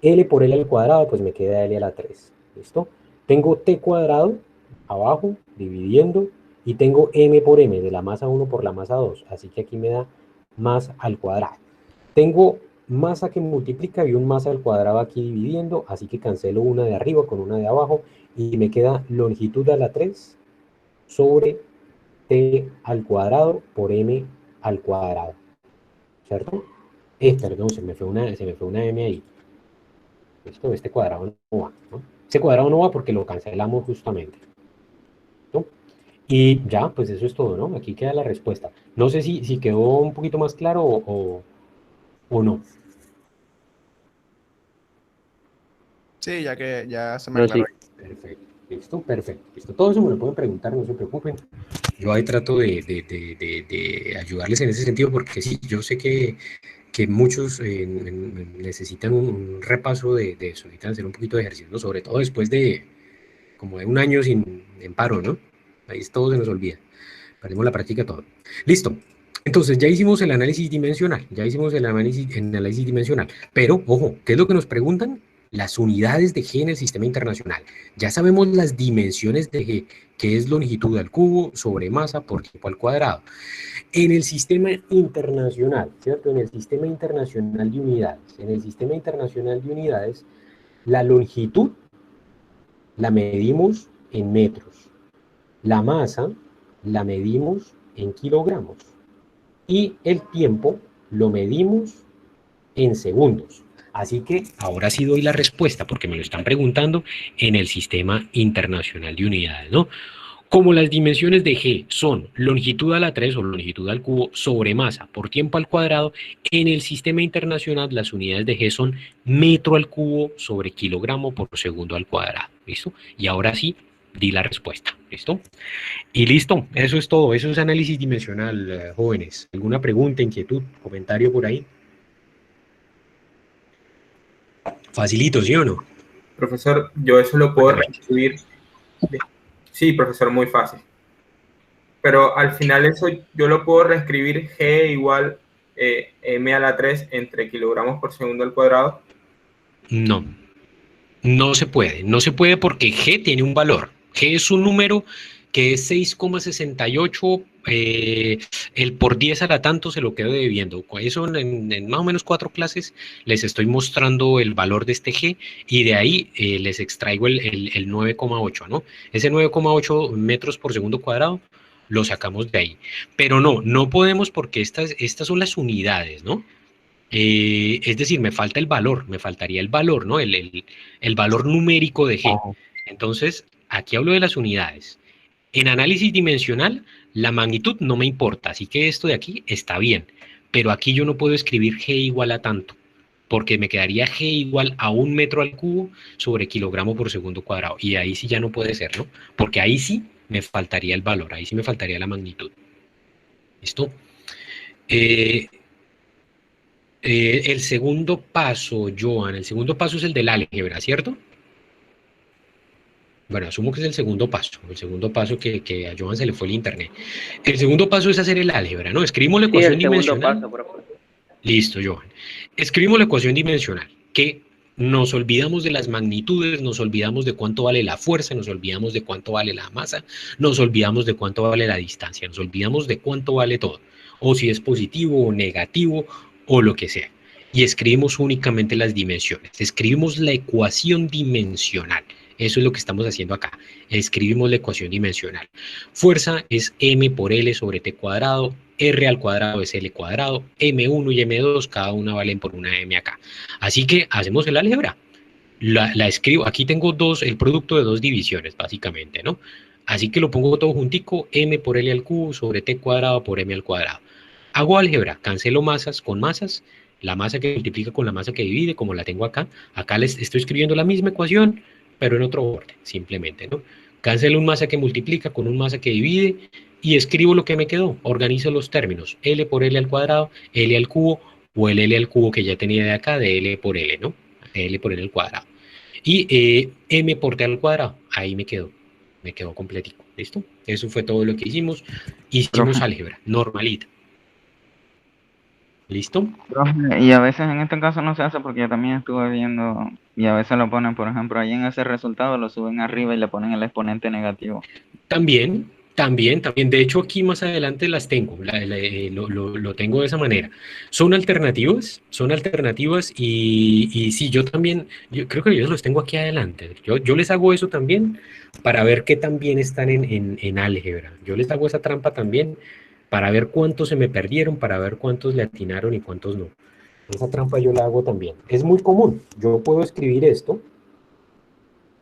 L por L al cuadrado, pues me queda L a la 3, ¿listo? Tengo T cuadrado abajo, dividiendo, y tengo M por M, de la masa 1 por la masa 2, así que aquí me da masa al cuadrado. Tengo masa que multiplica y un masa al cuadrado aquí dividiendo, así que cancelo una de arriba con una de abajo, y me queda longitud a la 3 sobre T al cuadrado por M al cuadrado, ¿cierto? Perdón, se me fue una M ahí. Esto, este cuadrado no va, ¿no? Ese cuadrado no va porque lo cancelamos justamente, ¿no? Y ya, pues eso es todo, ¿no? Aquí queda la respuesta. No sé si quedó un poquito más claro o no. Sí, ya se me No, aclaró. sí. Perfecto, listo, perfecto. Listo. Todo eso me lo pueden preguntar, no se preocupen. Yo ahí trato de ayudarles en ese sentido porque sí, yo sé que muchos necesitan un repaso de eso, necesitan hacer un poquito de ejercicio, ¿no? Sobre todo después de como de un año en paro, ¿no? Ahí todo se nos olvida, perdemos la práctica todo. Listo, entonces ya hicimos el análisis dimensional, pero ojo, ¿qué es lo que nos preguntan? Las unidades de G en el sistema internacional. Ya sabemos las dimensiones de G, que es longitud al cubo sobre masa por tiempo al cuadrado. En el sistema internacional, ¿cierto? En el sistema internacional de unidades, la longitud la medimos en metros, la masa la medimos en kilogramos y el tiempo lo medimos en segundos. Así que ahora sí doy la respuesta porque me lo están preguntando en el sistema internacional de unidades, ¿no? Como las dimensiones de G son longitud a la 3 o longitud al cubo sobre masa por tiempo al cuadrado, en el sistema internacional las unidades de G son metro al cubo sobre kilogramo por segundo al cuadrado. ¿Listo? Y ahora sí, di la respuesta. ¿Listo? Y listo, eso es todo. Eso es análisis dimensional, jóvenes. ¿Alguna pregunta, inquietud, comentario por ahí? Facilito, ¿sí o no? Profesor, yo eso lo puedo reescribir. Sí, profesor, muy fácil. Pero al final eso yo lo puedo reescribir G igual M a la 3 entre kilogramos por segundo al cuadrado. No, no se puede. No se puede porque G tiene un valor. G es un número que es 6,68, el por 10 a la tanto se lo quedo debiendo. Eso en más o menos 4 clases les estoy mostrando el valor de este G y de ahí les extraigo el 9,8, ¿no? Ese 9,8 metros por segundo cuadrado lo sacamos de ahí. Pero no podemos porque estas son las unidades, ¿no? Es decir, me falta el valor, me faltaría el valor, ¿no? El valor numérico de G. Entonces, aquí hablo de las unidades. En análisis dimensional, la magnitud no me importa, así que esto de aquí está bien, pero aquí yo no puedo escribir G igual a tanto, porque me quedaría G igual a 1 metro al cubo sobre kilogramo por segundo cuadrado, y ahí sí ya no puede ser, ¿no? Porque ahí sí me faltaría el valor, ahí sí me faltaría la magnitud. ¿Listo? El segundo paso, Joan, el segundo paso es el del álgebra, ¿cierto? Bueno, asumo que es el segundo paso que a Joan se le fue el internet. El segundo paso es hacer el álgebra, ¿no? Escribimos la Sí, ecuación el segundo dimensional. paso, profe. Listo, Joan. Escribimos la ecuación dimensional, que nos olvidamos de las magnitudes, nos olvidamos de cuánto vale la fuerza, nos olvidamos de cuánto vale la masa, nos olvidamos de cuánto vale la distancia, nos olvidamos de cuánto vale todo, o si es positivo o negativo, o lo que sea. Y escribimos únicamente las dimensiones, escribimos la ecuación dimensional. Eso es lo que estamos haciendo acá. Escribimos la ecuación dimensional. Fuerza es m por L sobre t cuadrado, R al cuadrado es L cuadrado, M1 y M2, cada una valen por una M acá. Así que hacemos el álgebra. La escribo, aquí tengo el producto de dos divisiones, básicamente, ¿no? Así que lo pongo todo juntico, M por L al cubo sobre T cuadrado por M al cuadrado. Hago álgebra, cancelo masas con masas, la masa que multiplica con la masa que divide, como la tengo acá. Acá les estoy escribiendo la misma ecuación, pero en otro orden, simplemente, ¿no? Cancelo un masa que multiplica con un masa que divide y escribo lo que me quedó. Organizo los términos, L por L al cuadrado, L al cubo, o el L al cubo que ya tenía de acá, de L por L, ¿no? L por L al cuadrado. Y M por T al cuadrado, ahí me quedó completico, ¿listo? Eso fue todo lo que hicimos. Hicimos álgebra, normalita. ¿Listo? Profe, y a veces en este caso no se hace porque yo también estuve viendo y a veces lo ponen, por ejemplo, ahí en ese resultado lo suben arriba y le ponen el exponente negativo. También. De hecho, aquí más adelante las tengo, lo tengo de esa manera. Son alternativas y sí, yo también, yo creo que yo los tengo aquí adelante. Yo les hago eso también para ver qué tan bien están en álgebra. Yo les hago esa trampa también para ver cuántos se me perdieron, para ver cuántos le atinaron y cuántos no. Esa trampa yo la hago también. Es muy común. Yo puedo escribir esto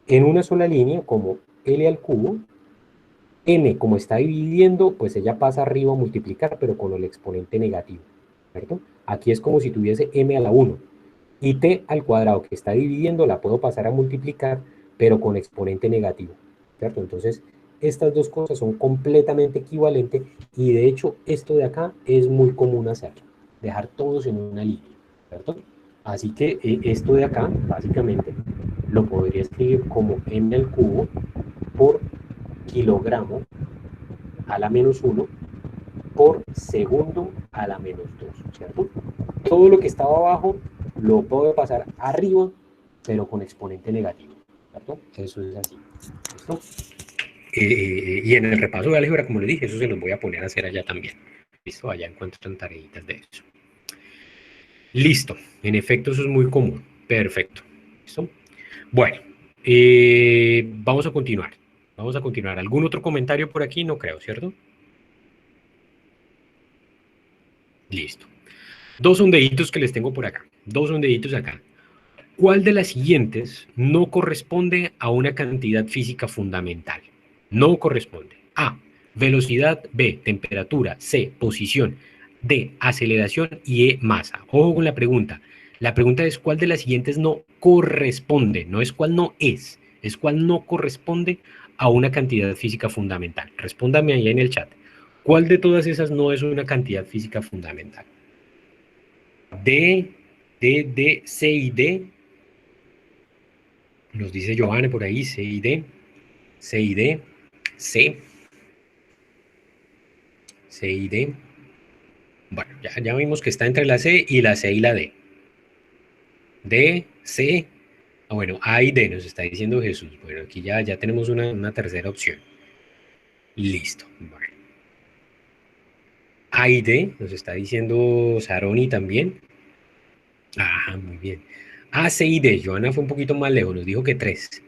en una sola línea como L al cubo. M, como está dividiendo, pues ella pasa arriba a multiplicar, pero con el exponente negativo, ¿cierto? Aquí es como si tuviese M a la 1. Y T al cuadrado, que está dividiendo, la puedo pasar a multiplicar, pero con exponente negativo, ¿cierto? Entonces, estas dos cosas son completamente equivalentes y de hecho, esto de acá es muy común hacerlo, dejar todos en una línea, ¿cierto? Así que esto de acá, básicamente, lo podría escribir como M al cubo por kilogramo a la menos 1 por segundo a la menos 2, ¿cierto? Todo lo que estaba abajo lo puedo pasar arriba, pero con exponente negativo, ¿cierto? Eso es así, ¿listo? Y en el repaso de álgebra, como les dije, eso se los voy a poner a hacer allá también, ¿listo? Allá encuentran tareitas de eso. Listo, en efecto eso es muy común, perfecto, ¿listo? Bueno, vamos a continuar. ¿Algún otro comentario por aquí? No creo, ¿cierto? Listo. Dos sondeitos que les tengo por acá. Dos sondeitos acá. ¿Cuál de las siguientes no corresponde a una cantidad física fundamental? No corresponde. A, velocidad. B, temperatura. C, posición. D, aceleración. Y E, masa. Ojo con la pregunta. La pregunta es ¿cuál de las siguientes no corresponde? No es cuál no es cuál no corresponde a una cantidad física fundamental. Respóndame ahí en el chat. ¿Cuál de todas esas no es una cantidad física fundamental? D, C y D. Nos dice Giovanni por ahí, C y D. C y D. C. C y D. Bueno, ya vimos que está entre la C y la C y la D. D, C. Bueno, A y D nos está diciendo Jesús. Bueno, aquí ya tenemos una tercera opción. Listo. Bueno. A y D nos está diciendo Saroni también. Ajá, muy bien. A, C y D. Joana fue un poquito más lejos, nos dijo que 3.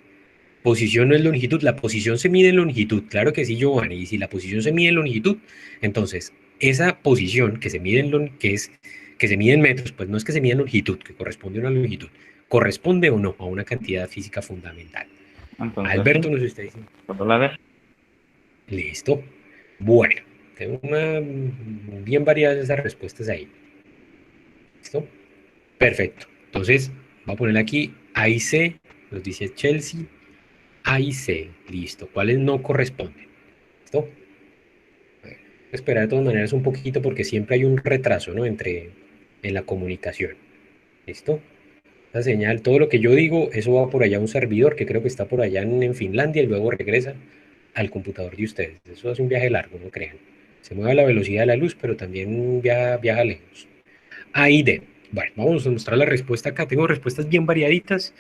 Posición no es longitud, la posición se mide en longitud. Claro que sí, Giovanni. Y si la posición se mide en longitud, entonces esa posición que se mide que se mide en metros, pues no es que se mide en longitud, que corresponde a una longitud. ¿Corresponde o no a una cantidad física fundamental? Entonces, Alberto nos está diciendo. la D. Listo. Bueno, tengo bien variadas esas respuestas ahí. ¿Listo? Perfecto. Entonces, voy a poner aquí A y C, nos dice Chelsea, A y C. Listo. ¿Cuáles no corresponden? ¿Listo? Voy a esperar de todas maneras un poquito porque siempre hay un retraso, ¿no? En la comunicación. ¿Listo? La señal, todo lo que yo digo, eso va por allá a un servidor que creo que está por allá en Finlandia y luego regresa al computador de ustedes. Eso es un viaje largo, no crean. Se mueve a la velocidad de la luz, pero también viaja lejos. A y D. Bueno, vamos a mostrar la respuesta acá. Tengo respuestas bien variaditas.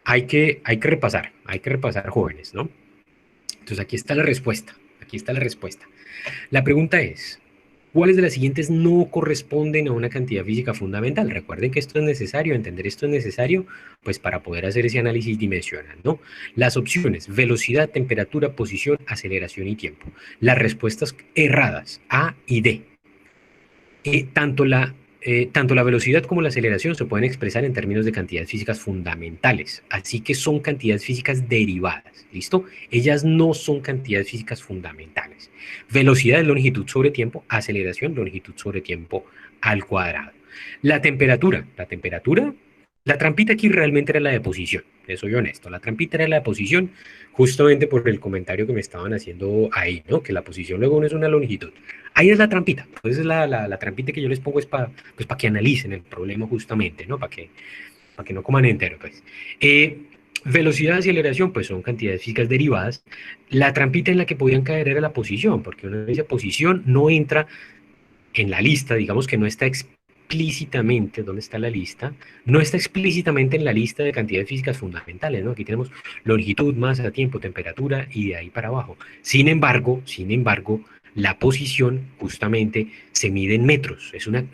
Hay que repasar, jóvenes, ¿no? Entonces aquí está la respuesta. Aquí está la respuesta. La pregunta es, ¿cuáles de las siguientes no corresponden a una cantidad física fundamental? Recuerden que esto es necesario, entender esto es necesario, pues para poder hacer ese análisis dimensional, ¿no? Las opciones, velocidad, temperatura, posición, aceleración y tiempo. Las respuestas erradas, A y D. Tanto la velocidad como la aceleración se pueden expresar en términos de cantidades físicas fundamentales, así que son cantidades físicas derivadas, ¿listo? Ellas no son cantidades físicas fundamentales. Velocidad es longitud sobre tiempo, aceleración, longitud sobre tiempo al cuadrado. La temperatura, la trampita aquí realmente era la de posición, soy honesto, la trampita era la de posición justamente por el comentario que me estaban haciendo ahí, ¿no? Que la posición luego no es una longitud. Ahí es la trampita, pues es la trampita que yo les pongo es para pues que analicen el problema justamente, ¿no? Para que no coman entero, pues. Velocidad y aceleración, pues son cantidades físicas derivadas. La trampita en la que podían caer era la posición, porque una vez posición no entra en la lista, digamos que no está explícitamente, ¿dónde está la lista? No está explícitamente en la lista de cantidades físicas fundamentales, ¿no? Aquí tenemos longitud, masa, tiempo, temperatura y de ahí para abajo. Sin embargo, la posición justamente se mide en metros, es una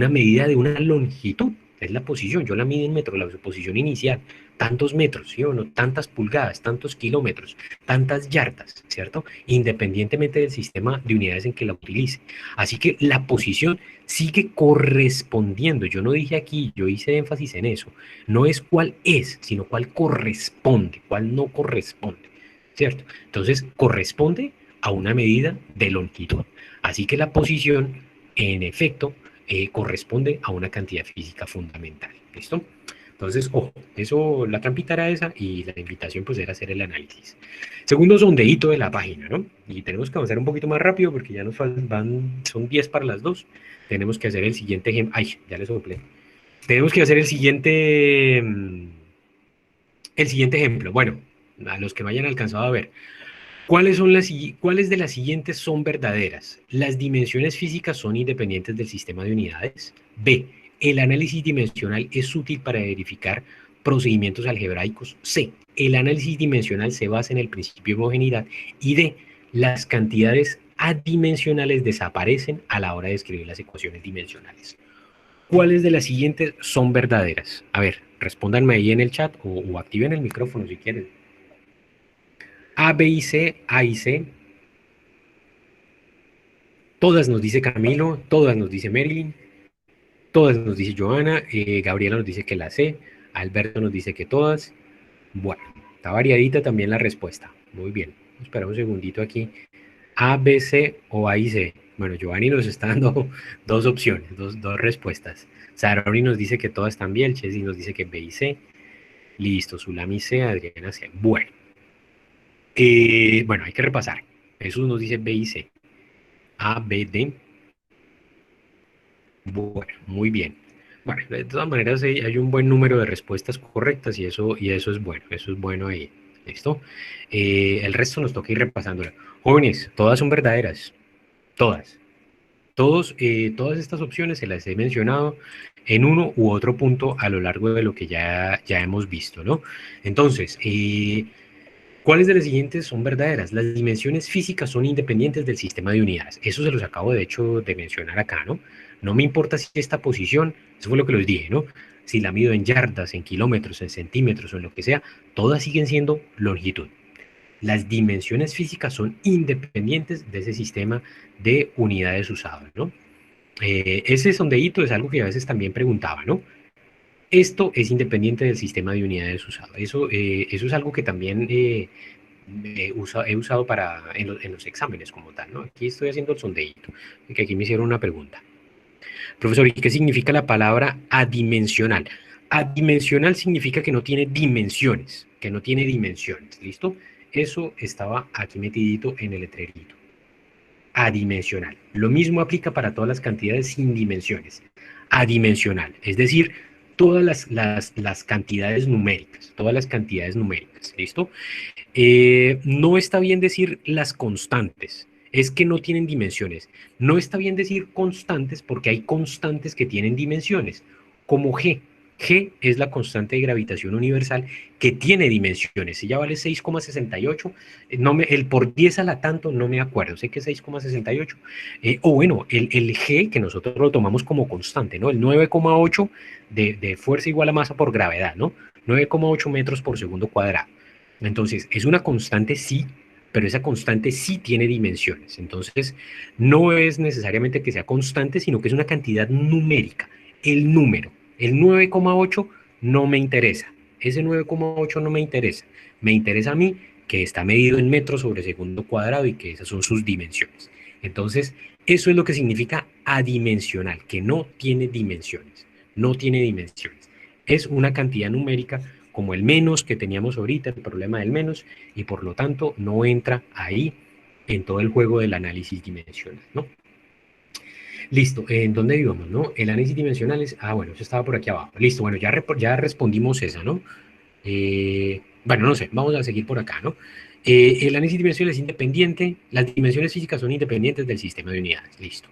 medida de una longitud, es la posición, yo la mido en metros, la posición inicial, tantos metros, ¿sí o no? Tantas pulgadas, tantos kilómetros, tantas yardas, ¿cierto? Independientemente del sistema de unidades en que la utilice. Así que la posición sigue correspondiendo, yo no dije aquí, yo hice énfasis en eso, no es cuál es, sino cuál corresponde, cuál no corresponde, ¿cierto? Entonces, corresponde a una medida de longitud. Así que la posición, en efecto, corresponde a una cantidad física fundamental. ¿Listo? Entonces, ojo, eso, la trampita era esa y la invitación pues era hacer el análisis. Segundo sondeíto de la página, ¿no? Y tenemos que avanzar un poquito más rápido porque ya nos son 10 para las 2. Tenemos que hacer el siguiente ejemplo. Ay, ya le soplé. Tenemos que hacer el siguiente ejemplo. Bueno, a los que no hayan alcanzado a ver. ¿Cuáles de las siguientes son verdaderas? Las dimensiones físicas son independientes del sistema de unidades. B. El análisis dimensional es útil para verificar procedimientos algebraicos. C. El análisis dimensional se basa en el principio de homogeneidad. Y D. Las cantidades adimensionales desaparecen a la hora de escribir las ecuaciones dimensionales. ¿Cuáles de las siguientes son verdaderas? A ver, respóndanme ahí en el chat o activen el micrófono si quieren. A, B y C, A y C. Todas nos dice Camilo, todas nos dice Marilyn, todas nos dice Joana, Gabriela nos dice que la C, Alberto nos dice que todas. Bueno, está variadita también la respuesta. Muy bien, espera un segundito aquí. A, B, C o A y C. Bueno, Giovanni nos está dando dos opciones, dos respuestas. Saroni nos dice que todas están bien, Chelsea nos dice que B y C. Listo, Zulami C, Adriana C. Bueno. Bueno, hay que repasar. Jesús nos dice B y C. A, B, D. Bueno, muy bien. Bueno, de todas maneras hay un buen número de respuestas correctas y eso es bueno ahí. ¿Listo? El resto nos toca ir repasando. Jóvenes, todas son verdaderas. Todas. Todas estas opciones se las he mencionado en uno u otro punto a lo largo de lo que ya hemos visto, ¿no? Entonces, ¿cuáles de las siguientes son verdaderas? Las dimensiones físicas son independientes del sistema de unidades. Eso se los acabo de hecho de mencionar acá, ¿no? No me importa si esta posición, eso fue lo que les dije, ¿no? Si la mido en yardas, en kilómetros, en centímetros o en lo que sea, todas siguen siendo longitud. Las dimensiones físicas son independientes de ese sistema de unidades usado, ¿no? Ese sondeíto es algo que a veces también preguntaba, ¿no? Esto es independiente del sistema de unidades usado. Eso es algo que también he usado en los exámenes como tal, ¿no? Aquí estoy haciendo el sondeíto, que aquí me hicieron una pregunta. Profesor, ¿y qué significa la palabra adimensional? Adimensional significa que no tiene dimensiones, ¿listo? Eso estaba aquí metidito en el letrerito. Adimensional. Lo mismo aplica para todas las cantidades sin dimensiones. Adimensional, es decir, todas las cantidades numéricas, ¿listo? No está bien decir las constantes, es que no tienen dimensiones. No está bien decir constantes porque hay constantes que tienen dimensiones, como G. G es la constante de gravitación universal que tiene dimensiones. Ella vale 6,68. El por 10 a la tanto no me acuerdo. Sé que es 6,68. O bueno, el G que nosotros lo tomamos como constante, ¿no? El 9,8 de fuerza igual a masa por gravedad, ¿no? 9,8 metros por segundo cuadrado. Entonces, es una constante sí, pero esa constante sí tiene dimensiones. Entonces, no es necesariamente que sea constante, sino que es una cantidad numérica. El número, el 9,8 no me interesa. Ese 9,8 no me interesa. Me interesa a mí que está medido en metros sobre segundo cuadrado y que esas son sus dimensiones. Entonces, eso es lo que significa adimensional, que no tiene dimensiones. No tiene dimensiones. Es una cantidad numérica como el menos que teníamos ahorita, el problema del menos, y por lo tanto no entra ahí en todo el juego del análisis dimensional, ¿no? Listo, ¿en dónde íbamos, no? El análisis dimensional es, bueno, eso estaba por aquí abajo. Listo, bueno, ya respondimos esa, ¿no? Bueno, no sé, vamos a seguir por acá, ¿no? El análisis dimensional es independiente, las dimensiones físicas son independientes del sistema de unidades, listo.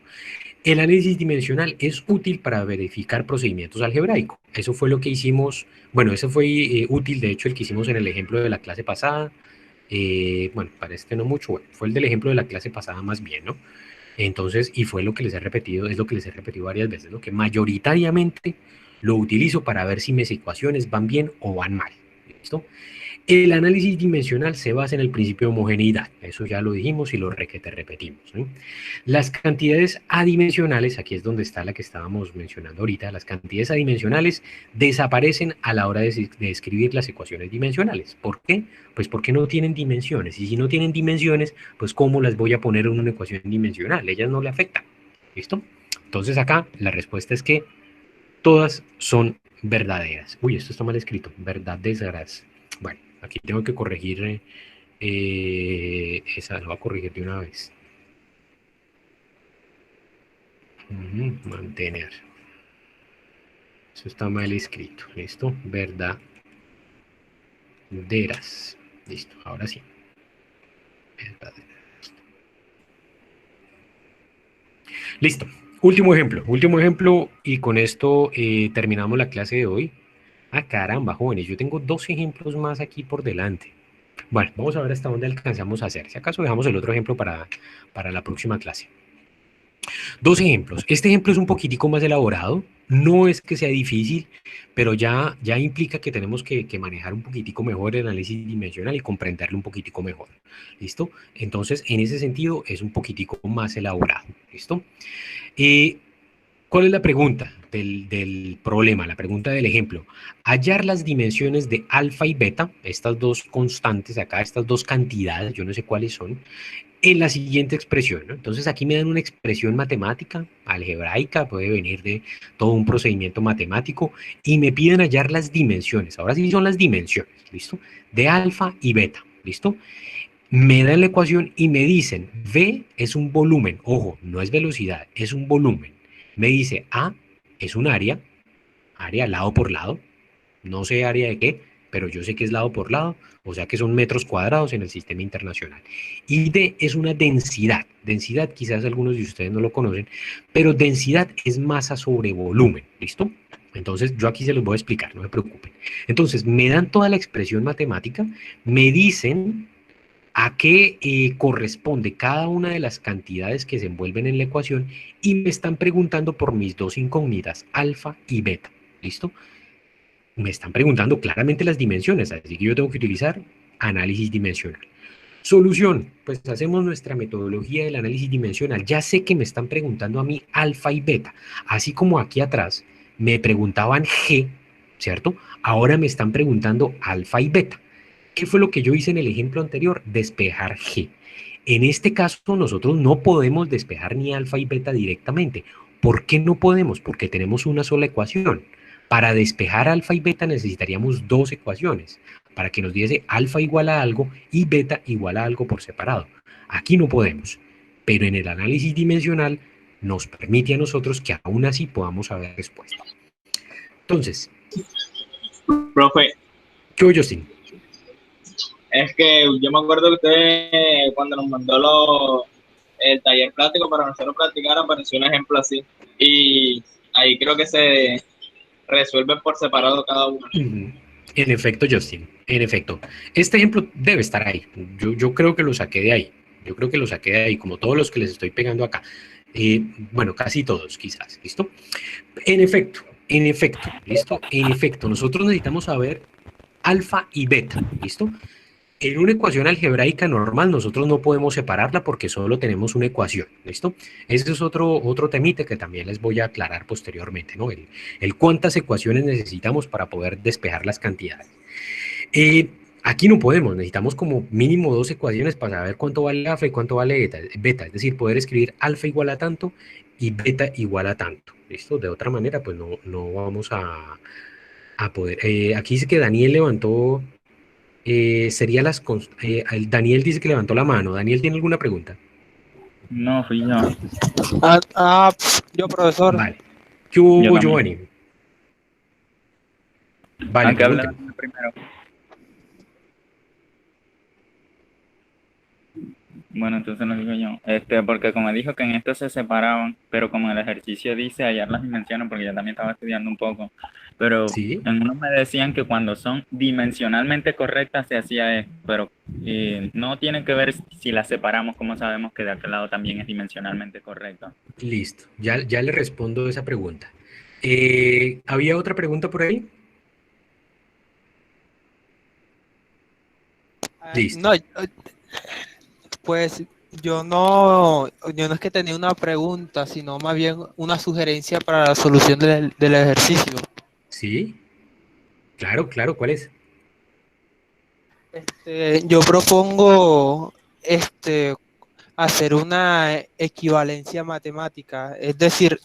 El análisis dimensional es útil para verificar procedimientos algebraicos. Eso fue lo que hicimos, bueno, eso fue útil, de hecho, el que hicimos en el ejemplo de la clase pasada. Bueno, parece que no mucho, bueno, fue el del ejemplo de la clase pasada más bien, ¿no? Entonces, y fue lo que les he repetido, es lo que les he repetido varias veces, ¿no? Que mayoritariamente lo utilizo para ver si mis ecuaciones van bien o van mal, ¿listo? El análisis dimensional se basa en el principio de homogeneidad, eso ya lo dijimos y lo repetimos, ¿no? Las cantidades adimensionales, aquí es donde está la que estábamos mencionando ahorita, las cantidades adimensionales desaparecen a la hora de escribir las ecuaciones dimensionales. ¿Por qué? Pues porque no tienen dimensiones, y si no tienen dimensiones, pues ¿cómo las voy a poner en una ecuación dimensional? Ellas no le afectan, ¿listo? Entonces acá la respuesta es que todas son verdaderas. Uy, esto está mal escrito, verdades. Bueno, aquí tengo que corregir esa, lo voy a corregir de una vez. Mantener. Eso está mal escrito. ¿Listo? Verdaderas. Listo, ahora sí. Verdaderas. Listo. Último ejemplo y con esto terminamos la clase de hoy. Caramba, jóvenes, yo tengo 2 ejemplos más aquí por delante. Bueno, vamos a ver hasta dónde alcanzamos a hacer. Si acaso dejamos el otro ejemplo para la próxima clase. 2 ejemplos. Este ejemplo es un poquitico más elaborado. No es que sea difícil, pero ya implica que tenemos que manejar un poquitico mejor el análisis dimensional y comprenderlo un poquitico mejor. ¿Listo? Entonces, en ese sentido, es un poquitico más elaborado. ¿Listo? ¿Cuál es la pregunta del problema? La pregunta del ejemplo. Hallar las dimensiones de alfa y beta, estas 2 constantes acá, estas 2 cantidades, yo no sé cuáles son, en la siguiente expresión, ¿no? Entonces aquí me dan una expresión matemática, algebraica, puede venir de todo un procedimiento matemático, y me piden hallar las dimensiones. Ahora sí son las dimensiones, ¿listo? De alfa y beta, ¿listo? Me dan la ecuación y me dicen, V es un volumen, ojo, no es velocidad, es un volumen. Me dice A es un área lado por lado, no sé área de qué, pero yo sé que es lado por lado, o sea que son metros cuadrados en el sistema internacional. Y D es una densidad. Densidad, quizás algunos de ustedes no lo conocen, pero densidad es masa sobre volumen, ¿listo? Entonces, yo aquí se los voy a explicar, no se preocupen. Entonces, me dan toda la expresión matemática, me dicen a qué corresponde cada una de las cantidades que se envuelven en la ecuación y me están preguntando por mis 2 incógnitas, alfa y beta, ¿listo? Me están preguntando claramente las dimensiones, así que yo tengo que utilizar análisis dimensional. Solución, pues hacemos nuestra metodología del análisis dimensional. Ya sé que me están preguntando a mí alfa y beta, así como aquí atrás me preguntaban G, ¿cierto? Ahora me están preguntando alfa y beta. ¿Qué fue lo que yo hice en el ejemplo anterior? Despejar G. En este caso, nosotros no podemos despejar ni alfa y beta directamente. ¿Por qué no podemos? Porque tenemos una sola ecuación. Para despejar alfa y beta necesitaríamos dos ecuaciones, para que nos diese alfa igual a algo y beta igual a algo por separado. Aquí no podemos, pero en el análisis dimensional nos permite a nosotros que aún así podamos saber respuesta. Entonces, Profe, yo, Justin. es que yo me acuerdo que usted cuando nos mandó el taller práctico para nosotros practicar apareció un ejemplo así y ahí creo que se resuelve por separado cada uno. En efecto, Justin, en efecto. Este ejemplo debe estar ahí. Yo creo que lo saqué de ahí. Yo creo que lo saqué de ahí, como todos los que les estoy pegando acá. Bueno, casi todos, quizás. ¿Listo? En efecto, ¿listo? En efecto, nosotros necesitamos saber alfa y beta, ¿listo? En una ecuación algebraica normal nosotros no podemos separarla porque solo tenemos una ecuación, ¿listo? Ese es otro temita que también les voy a aclarar posteriormente, ¿no? El cuántas ecuaciones necesitamos para poder despejar las cantidades. Aquí no podemos, necesitamos como mínimo dos ecuaciones para saber cuánto vale alfa y cuánto vale beta, es decir, poder escribir alfa igual a tanto y beta igual a tanto, ¿listo? De otra manera, pues no vamos a poder. Aquí dice que Daniel levantó... Daniel dice que levantó la mano. ¿Daniel tiene alguna pregunta? No, fui yo. Yo, profesor. Vale. ¿Qué hubo, Yo Giovanni? Vale, Aunque habla pregúnteme. primero. Bueno, entonces lo digo yo. Porque como dijo que en esto se separaban, pero como el ejercicio dice hallar las dimensiones, porque yo también estaba estudiando un poco, pero ¿Sí? en uno me decían que cuando son dimensionalmente correctas se hacía esto, pero no tiene que ver si las separamos, como sabemos que de aquel lado también es dimensionalmente correcto. Listo. Ya le respondo esa pregunta. ¿Había otra pregunta por ahí? Listo. No, pues yo no es que tenía una pregunta, sino más bien una sugerencia para la solución del ejercicio. ¿Sí? Claro, ¿cuál es? Yo propongo hacer una equivalencia matemática, es decir,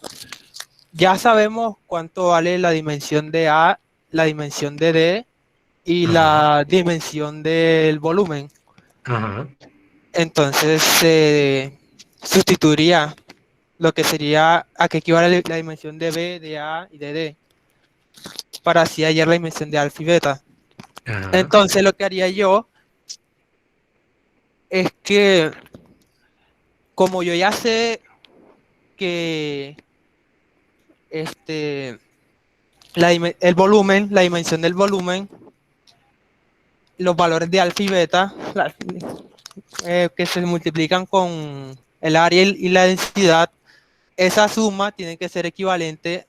ya sabemos cuánto vale la dimensión de A, la dimensión de D y la dimensión del volumen. Ajá. Entonces se sustituiría lo que sería a que equivale la dimensión de B, de A y de D, para así hallar la dimensión de alfa y beta. Ajá. Entonces lo que haría yo es que, como yo ya sé que el volumen, la dimensión del volumen, los valores de alfa y beta, que se multiplican con el área y la densidad, esa suma tiene que ser equivalente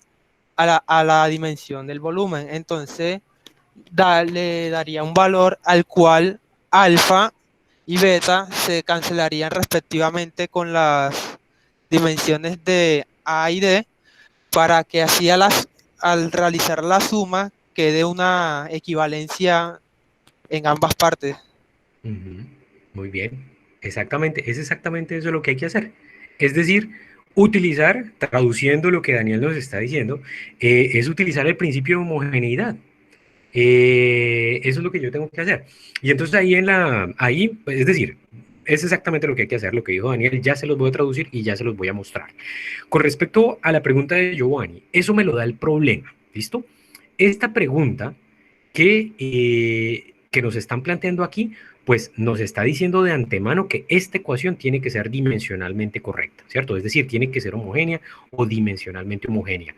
a la dimensión del volumen. Entonces le daría un valor al cual alfa y beta se cancelarían respectivamente con las dimensiones de A y D, para que así al realizar la suma quede una equivalencia en ambas partes. Muy bien, exactamente, es exactamente eso lo que hay que hacer. Es decir, utilizar, traduciendo lo que Daniel nos está diciendo, es utilizar el principio de homogeneidad. Eso es lo que yo tengo que hacer. Y entonces es decir, es exactamente lo que hay que hacer, lo que dijo Daniel, ya se los voy a traducir y ya se los voy a mostrar. Con respecto a la pregunta de Giovanni, eso me lo da el problema, ¿listo? Esta pregunta que nos están planteando aquí, pues nos está diciendo de antemano que esta ecuación tiene que ser dimensionalmente correcta, ¿cierto? Es decir, tiene que ser homogénea o dimensionalmente homogénea.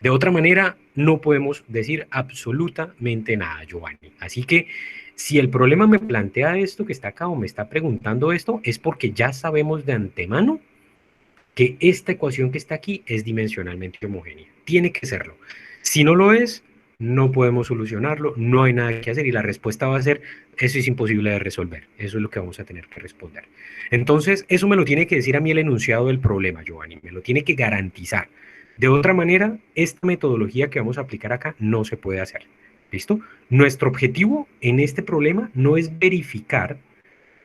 De otra manera, no podemos decir absolutamente nada, Giovanni. Así que si el problema me plantea esto que está acá o me está preguntando esto, es porque ya sabemos de antemano que esta ecuación que está aquí es dimensionalmente homogénea. Tiene que serlo. Si no lo es, no podemos solucionarlo, no hay nada que hacer y la respuesta va a ser, eso es imposible de resolver. Eso es lo que vamos a tener que responder. Entonces, eso me lo tiene que decir a mí el enunciado del problema, Giovanni, me lo tiene que garantizar. De otra manera, esta metodología que vamos a aplicar acá no se puede hacer. ¿Listo? Nuestro objetivo en este problema no es verificar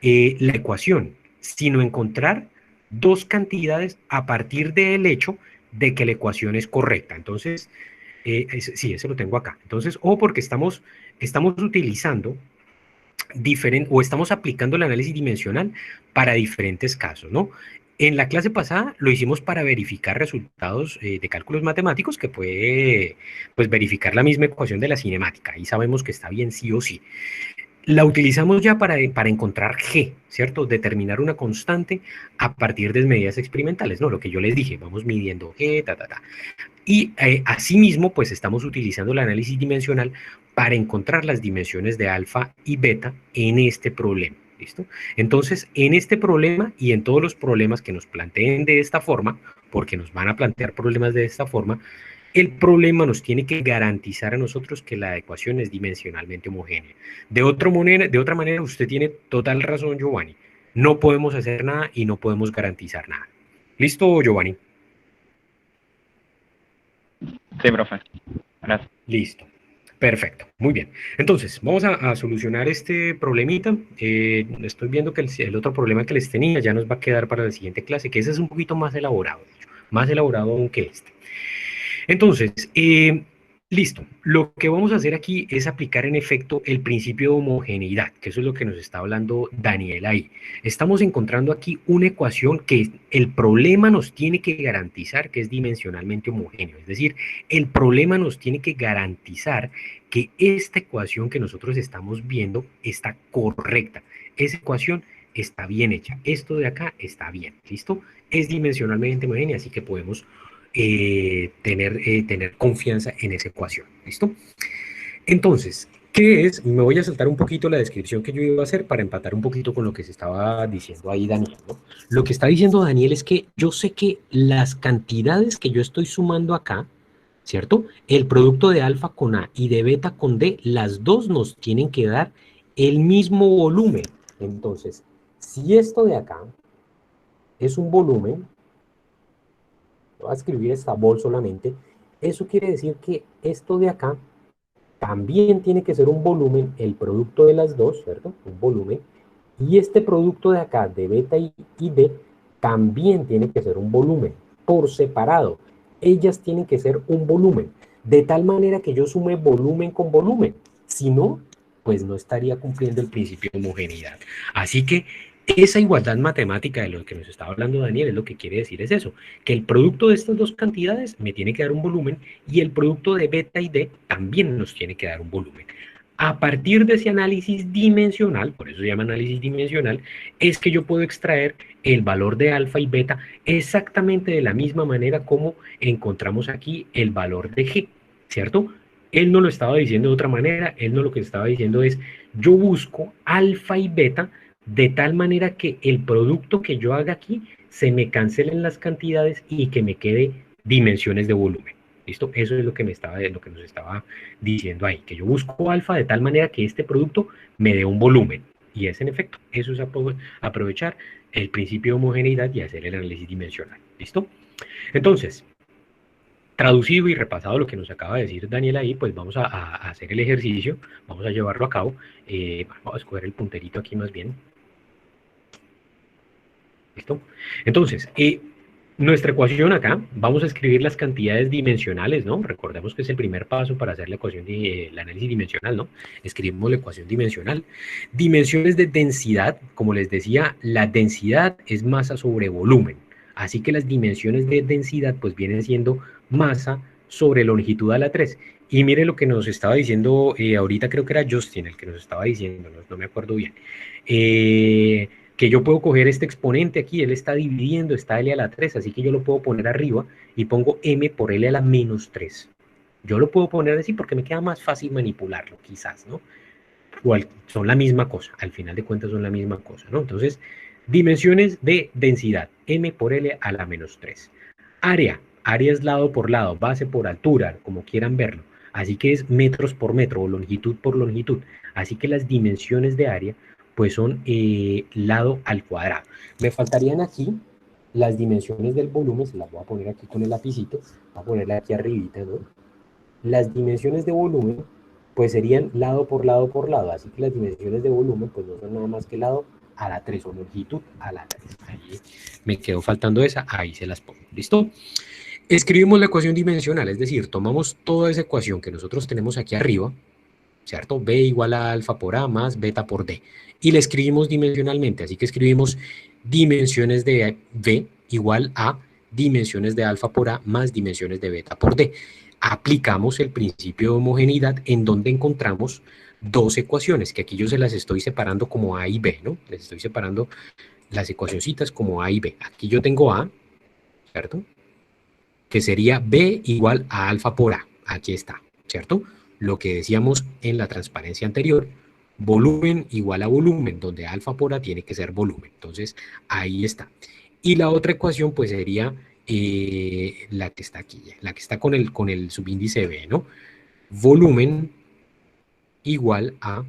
la ecuación, sino encontrar dos cantidades a partir del hecho de que la ecuación es correcta. Entonces, sí, ese lo tengo acá. Entonces, porque estamos utilizando o estamos aplicando el análisis dimensional para diferentes casos, ¿no? En la clase pasada lo hicimos para verificar resultados de cálculos matemáticos, que puede pues, verificar la misma ecuación de la cinemática. Ahí sabemos que está bien sí o sí. La utilizamos ya para encontrar G, ¿cierto? Determinar una constante a partir de medidas experimentales, ¿no? Lo que yo les dije, vamos midiendo G, Y asimismo, pues estamos utilizando el análisis dimensional para encontrar las dimensiones de alfa y beta en este problema, ¿listo? Entonces, en este problema y en todos los problemas que nos planteen de esta forma, porque nos van a plantear problemas de esta forma, el problema nos tiene que garantizar a nosotros que la ecuación es dimensionalmente homogénea. De otra manera, usted tiene total razón, Giovanni. No podemos hacer nada y no podemos garantizar nada. ¿Listo, Giovanni? Sí, profe. Gracias. Listo. Perfecto. Muy bien. Entonces, vamos a solucionar este problemita. Estoy viendo que el otro problema que les tenía ya nos va a quedar para la siguiente clase, que ese es un poquito más elaborado, de hecho, más elaborado aún que este. Entonces, listo. Lo que vamos a hacer aquí es aplicar en efecto el principio de homogeneidad, que eso es lo que nos está hablando Daniel ahí. Estamos encontrando aquí una ecuación que el problema nos tiene que garantizar que es dimensionalmente homogéneo. Es decir, el problema nos tiene que garantizar que esta ecuación que nosotros estamos viendo está correcta. Esa ecuación está bien hecha. Esto de acá está bien. ¿Listo? Es dimensionalmente homogénea, así que podemos tener confianza en esa ecuación, ¿listo? Entonces, ¿qué es? Me voy a saltar un poquito la descripción que yo iba a hacer para empatar un poquito con lo que se estaba diciendo ahí Daniel, ¿no? Lo que está diciendo Daniel es que yo sé que las cantidades que yo estoy sumando acá, ¿cierto? El producto de alfa con A y de beta con D, las dos nos tienen que dar el mismo volumen. Entonces, si esto de acá es un volumen, voy a escribir esta bol solamente, eso quiere decir que esto de acá también tiene que ser un volumen, el producto de las dos, ¿cierto? Un volumen, y este producto de acá, de beta y D, también tiene que ser un volumen, por separado. Ellas tienen que ser un volumen, de tal manera que yo sume volumen con volumen, si no, pues no estaría cumpliendo el principio de homogeneidad. Así que esa igualdad matemática de lo que nos estaba hablando Daniel es lo que quiere decir es eso, que el producto de estas dos cantidades me tiene que dar un volumen y el producto de beta y D también nos tiene que dar un volumen. A partir de ese análisis dimensional, por eso se llama análisis dimensional, es que yo puedo extraer el valor de alfa y beta exactamente de la misma manera como encontramos aquí el valor de G, ¿cierto? Él no lo estaba diciendo de otra manera, él no lo que estaba diciendo es, yo busco alfa y beta de tal manera que el producto que yo haga aquí se me cancelen las cantidades y que me quede dimensiones de volumen. ¿Listo? Eso es lo que nos estaba diciendo ahí, que yo busco alfa de tal manera que este producto me dé un volumen. Y es en efecto, eso es aprovechar el principio de homogeneidad y hacer el análisis dimensional. ¿Listo? Entonces, traducido y repasado lo que nos acaba de decir Daniel ahí, pues vamos a hacer el ejercicio, vamos a llevarlo a cabo. Vamos a escoger el punterito aquí más bien. ¿Listo? Entonces, nuestra ecuación acá, vamos a escribir las cantidades dimensionales, ¿no? Recordemos que es el primer paso para hacer la ecuación el análisis dimensional, ¿no? Escribimos la ecuación dimensional. Dimensiones de densidad, como les decía, la densidad es masa sobre volumen. Así que las dimensiones de densidad pues vienen siendo masa sobre longitud a la 3. Y mire lo que nos estaba diciendo, ahorita creo que era Justin el que nos estaba diciendo, no me acuerdo bien. Que yo puedo coger este exponente aquí, él está dividiendo, está L a la 3, así que yo lo puedo poner arriba y pongo M por L a la menos 3. Yo lo puedo poner así porque me queda más fácil manipularlo, quizás, ¿no? Son la misma cosa, al final de cuentas son la misma cosa, ¿no? Entonces, dimensiones de densidad, M por L a la menos 3. Área es lado por lado, base por altura, como quieran verlo. Así que es metros por metro o longitud por longitud. Así que las dimensiones de área pues son lado al cuadrado. Me faltarían aquí las dimensiones del volumen, se las voy a poner aquí con el lapicito, voy a ponerla aquí arribita, ¿no? Las dimensiones de volumen, pues serían lado por lado por lado, así que las dimensiones de volumen pues no son nada más que lado a la 3 o longitud a la 3. Ahí me quedó faltando esa, ahí se las pongo, ¿listo? Escribimos la ecuación dimensional, es decir, tomamos toda esa ecuación que nosotros tenemos aquí arriba, ¿cierto? B igual a alfa por A más beta por D, y la escribimos dimensionalmente, así que escribimos dimensiones de B igual a dimensiones de alfa por A más dimensiones de beta por D. Aplicamos el principio de homogeneidad en donde encontramos dos ecuaciones, que aquí yo se las estoy separando como A y B, ¿no? Les estoy separando las ecuacioncitas como A y B. Aquí yo tengo A, ¿cierto? Que sería B igual a alfa por A. Aquí está, ¿cierto? Lo que decíamos en la transparencia anterior, volumen igual a volumen, donde alfa por A tiene que ser volumen. Entonces, ahí está. Y la otra ecuación, pues, sería la que está aquí, la que está con el subíndice B, ¿no? Volumen igual a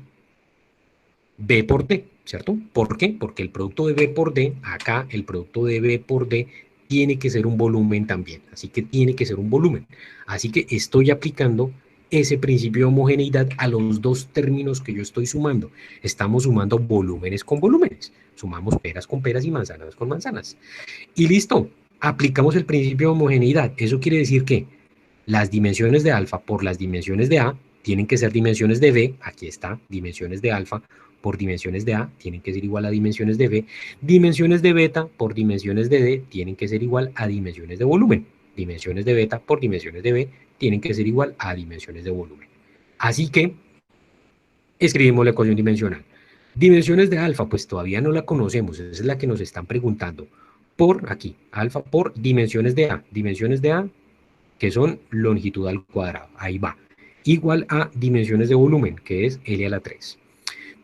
B por D, ¿cierto? ¿Por qué? Porque el producto de B por D, acá el producto de B por D tiene que ser un volumen también, así que tiene que ser un volumen. Así que estoy aplicando ese principio de homogeneidad a los dos términos que yo estoy sumando. Estamos sumando volúmenes con volúmenes. Sumamos peras con peras y manzanas con manzanas. Y listo, aplicamos el principio de homogeneidad. Eso quiere decir que las dimensiones de alfa por las dimensiones de A tienen que ser dimensiones de B. Aquí está, dimensiones de alfa por dimensiones de A tienen que ser igual a dimensiones de B. Dimensiones de beta por dimensiones de D tienen que ser igual a dimensiones de volumen. Dimensiones de beta por dimensiones de B tienen que ser igual a dimensiones de volumen. Así que escribimos la ecuación dimensional. Dimensiones de alfa, pues todavía no la conocemos, esa es la que nos están preguntando. Por aquí, alfa por dimensiones de A, que son longitud al cuadrado, ahí va. Igual a dimensiones de volumen, que es L a la 3.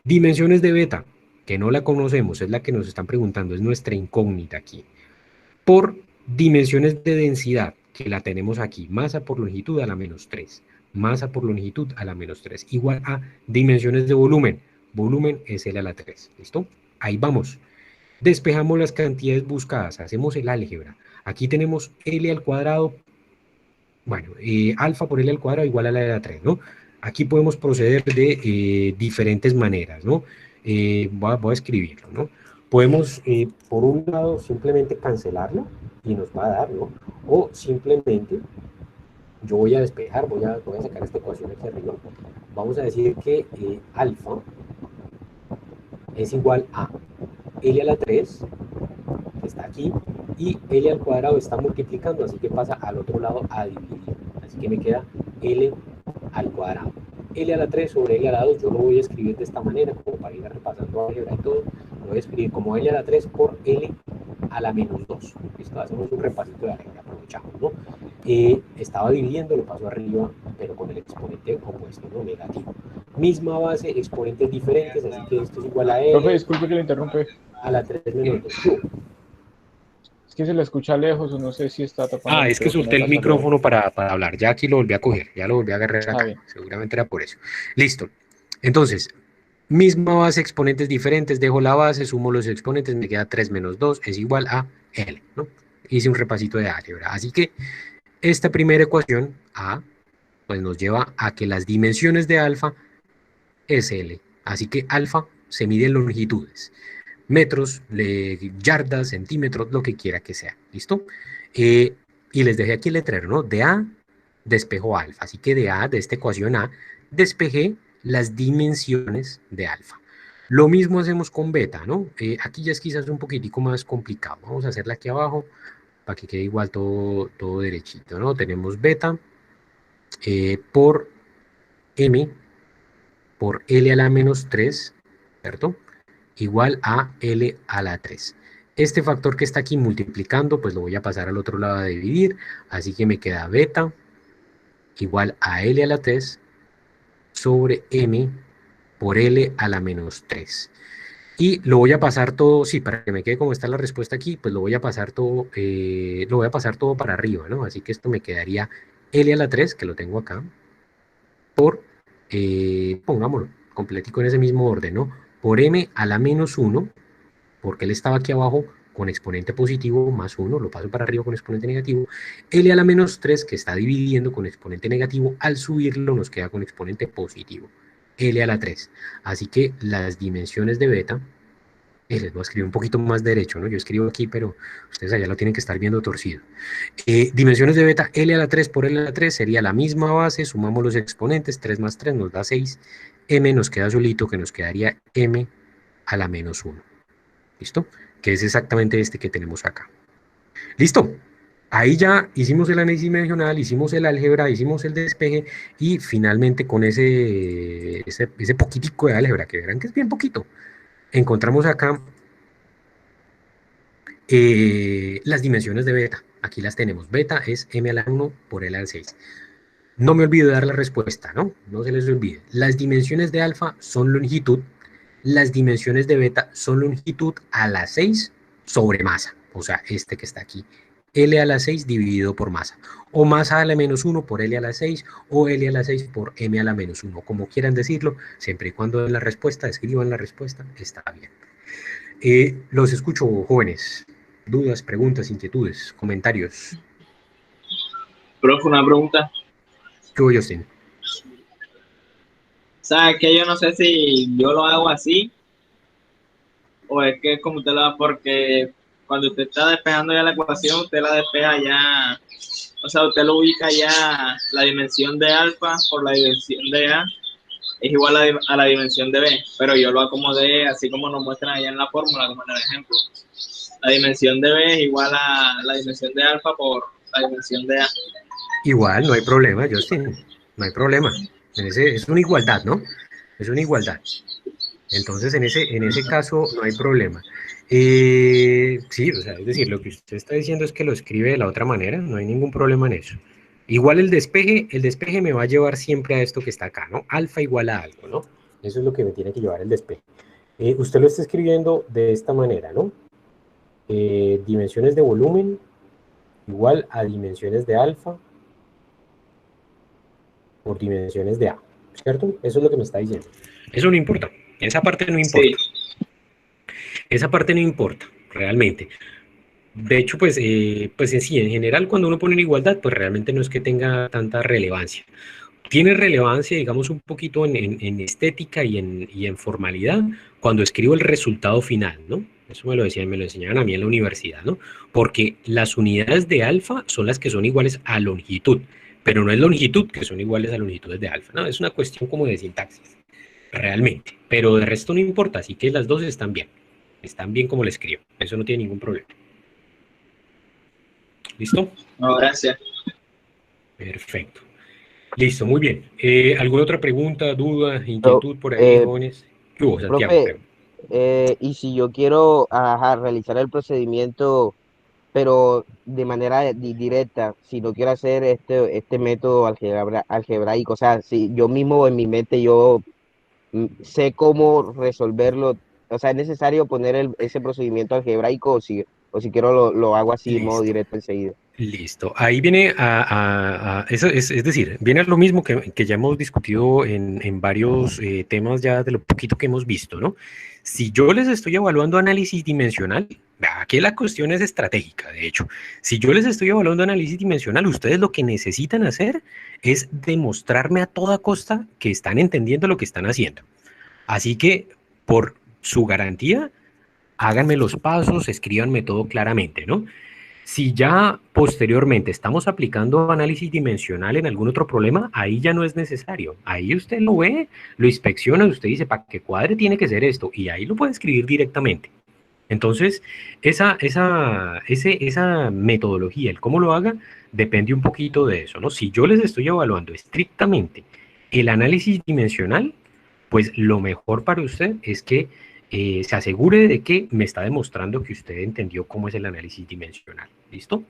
Dimensiones de beta, que no la conocemos, es la que nos están preguntando, es nuestra incógnita aquí. Por dimensiones de densidad, que la tenemos aquí, masa por longitud a la menos 3. Masa por longitud a la menos 3, igual a dimensiones de volumen. Volumen es L a la 3, ¿listo? Ahí vamos. Despejamos las cantidades buscadas, hacemos el álgebra. Aquí tenemos L al cuadrado, bueno, alfa por L al cuadrado igual a la de la 3, ¿no? Aquí podemos proceder de diferentes maneras, ¿no? Voy a escribirlo, ¿no? Podemos, por un lado, simplemente cancelarlo y nos va a dar, ¿no? O simplemente, yo voy a despejar, voy a sacar esta ecuación aquí arriba. Vamos a decir que alfa es igual a L a la 3, que está aquí, y L al cuadrado está multiplicando, así que pasa al otro lado a dividir. Así que me queda L al cuadrado. L a la 3 sobre L a la 2, yo lo voy a escribir de esta manera, como para ir repasando álgebra y todo. Lo voy a escribir como L a la 3 por L a la menos 2. Listo, hacemos un repasito de álgebra, aprovechamos, ¿no? Estaba dividiendo, lo paso arriba, pero con el exponente opuesto, ¿no? Negativo. Misma base, exponentes diferentes, así que esto es igual a L. Profe, disculpe que le interrumpe. A la 3 menos 2. Es que se le escucha lejos o no sé si está tapando. Es que solté el micrófono para hablar. Ya aquí lo volví a coger, ya lo volví a agarrar acá. Seguramente era por eso. Listo. Entonces, misma base, exponentes diferentes, dejo la base, sumo los exponentes, me queda 3 menos 2 es igual a L, ¿no? Hice un repasito de álgebra. Así que esta primera ecuación, A, pues nos lleva a que las dimensiones de alfa es L. Así que alfa se mide en longitudes. Metros, yardas, centímetros, lo que quiera que sea, ¿listo? Y les dejé aquí el letrero, ¿no? De A, despejo alfa, así que de A, de esta ecuación A, despejé las dimensiones de alfa. Lo mismo hacemos con beta, ¿no? Aquí ya es quizás un poquitico más complicado, vamos a hacerla aquí abajo, para que quede igual todo derechito, ¿no? Tenemos beta por M, por L a la menos 3, ¿cierto? Igual a L a la 3. Este factor que está aquí multiplicando, pues lo voy a pasar al otro lado a dividir, así que me queda beta igual a L a la 3 sobre M por L a la menos 3. Y lo voy a pasar todo, sí, para que me quede como está la respuesta aquí, pues lo voy a pasar todo para arriba, ¿no? Así que esto me quedaría L a la 3, que lo tengo acá, por, pongámoslo, completico en ese mismo orden, ¿no? Por M a la menos 1, porque él estaba aquí abajo con exponente positivo más 1, lo paso para arriba con exponente negativo, L a la menos 3 que está dividiendo con exponente negativo, al subirlo nos queda con exponente positivo, L a la 3. Así que las dimensiones de beta, les voy a escribir un poquito más derecho, ¿no? Yo escribo aquí, pero ustedes allá lo tienen que estar viendo torcido. Dimensiones de beta, L a la 3 por L a la 3 sería la misma base, sumamos los exponentes, 3 más 3 nos da 6, M nos queda solito, que nos quedaría M a la menos 1. ¿Listo? Que es exactamente este que tenemos acá. ¿Listo? Ahí ya hicimos el análisis dimensional, hicimos el álgebra, hicimos el despeje y finalmente con ese poquitico de álgebra, que verán que es bien poquito, encontramos acá las dimensiones de beta. Aquí las tenemos. Beta es M a la 1 por L a la 6. No me olvido de dar la respuesta, ¿no? No se les olvide. Las dimensiones de alfa son longitud. Las dimensiones de beta son longitud a la 6 sobre masa. O sea, este que está aquí. L a la 6 dividido por masa. O masa a la menos 1 por L a la 6 o L a la 6 por M a la menos 1. Como quieran decirlo, siempre y cuando den la respuesta, escriban la respuesta, está bien. Los escucho, jóvenes. Dudas, preguntas, inquietudes, comentarios. Profe, una pregunta. ¿Qué voy, Justin? ¿Sabes que yo no sé si yo lo hago así o es que como usted lo hace? Porque cuando usted está despejando ya la ecuación, usted la despeja ya, o sea, usted lo ubica ya, la dimensión de alfa por la dimensión de A es igual a la dimensión de B, pero yo lo acomodé así como nos muestran allá en la fórmula, como en el ejemplo. La dimensión de B es igual a la dimensión de alfa por la dimensión de A. Igual, no hay problema, Justin, no hay problema. Es una igualdad, ¿no? Es una igualdad. Entonces, en ese caso, no hay problema. Sí, o sea, es decir, lo que usted está diciendo es que lo escribe de la otra manera, no hay ningún problema en eso. Igual el despeje me va a llevar siempre a esto que está acá, ¿no? Alfa igual a algo, ¿no? Eso es lo que me tiene que llevar el despeje. Usted lo está escribiendo de esta manera, ¿no? Dimensiones de volumen igual a dimensiones de alfa por dimensiones de A, ¿cierto? Eso es lo que me está diciendo. Eso no importa, esa parte no importa. Sí. Esa parte no importa, realmente. De hecho, pues en sí, en general, cuando uno pone una igualdad, pues realmente no es que tenga tanta relevancia. Tiene relevancia, digamos, un poquito en estética y en formalidad cuando escribo el resultado final, ¿no? Eso me lo enseñaban a mí en la universidad, ¿no? Porque las unidades de alfa son las que son iguales a longitud, pero no es longitud que son iguales a longitudes de alfa, ¿no? Es una cuestión como de sintaxis, realmente. Pero de resto no importa, así que las dos están bien como le escribo. Eso no tiene ningún problema. ¿Listo? No, gracias. Perfecto. Listo, muy bien. ¿Alguna otra pregunta, duda, inquietud por ahí, jóvenes? ¿Qué hubo, Santiago? Profe, y si yo quiero realizar el procedimiento, pero de manera directa, si no quiero hacer este método algebraico, o sea, si yo mismo en mi mente yo sé cómo resolverlo, o sea, ¿es necesario poner ese procedimiento algebraico o si quiero lo hago así de modo directo enseguida? Listo. Ahí viene eso es decir, viene a lo mismo que ya hemos discutido en varios temas ya de lo poquito que hemos visto, ¿no? Si yo les estoy evaluando análisis dimensional, aquí la cuestión es estratégica, de hecho. Si yo les estoy evaluando análisis dimensional, ustedes lo que necesitan hacer es demostrarme a toda costa que están entendiendo lo que están haciendo. Así que, por su garantía, háganme los pasos, escríbanme todo claramente, ¿no? Si ya posteriormente estamos aplicando análisis dimensional en algún otro problema, ahí ya no es necesario. Ahí usted lo ve, lo inspecciona, usted dice, para que cuadre tiene que ser esto, y ahí lo puede escribir directamente. Entonces, esa metodología, el cómo lo haga, depende un poquito de eso, ¿no? Si yo les estoy evaluando estrictamente el análisis dimensional, pues lo mejor para usted es que se asegure de que me está demostrando que usted entendió cómo es el análisis dimensional. ¿Listo?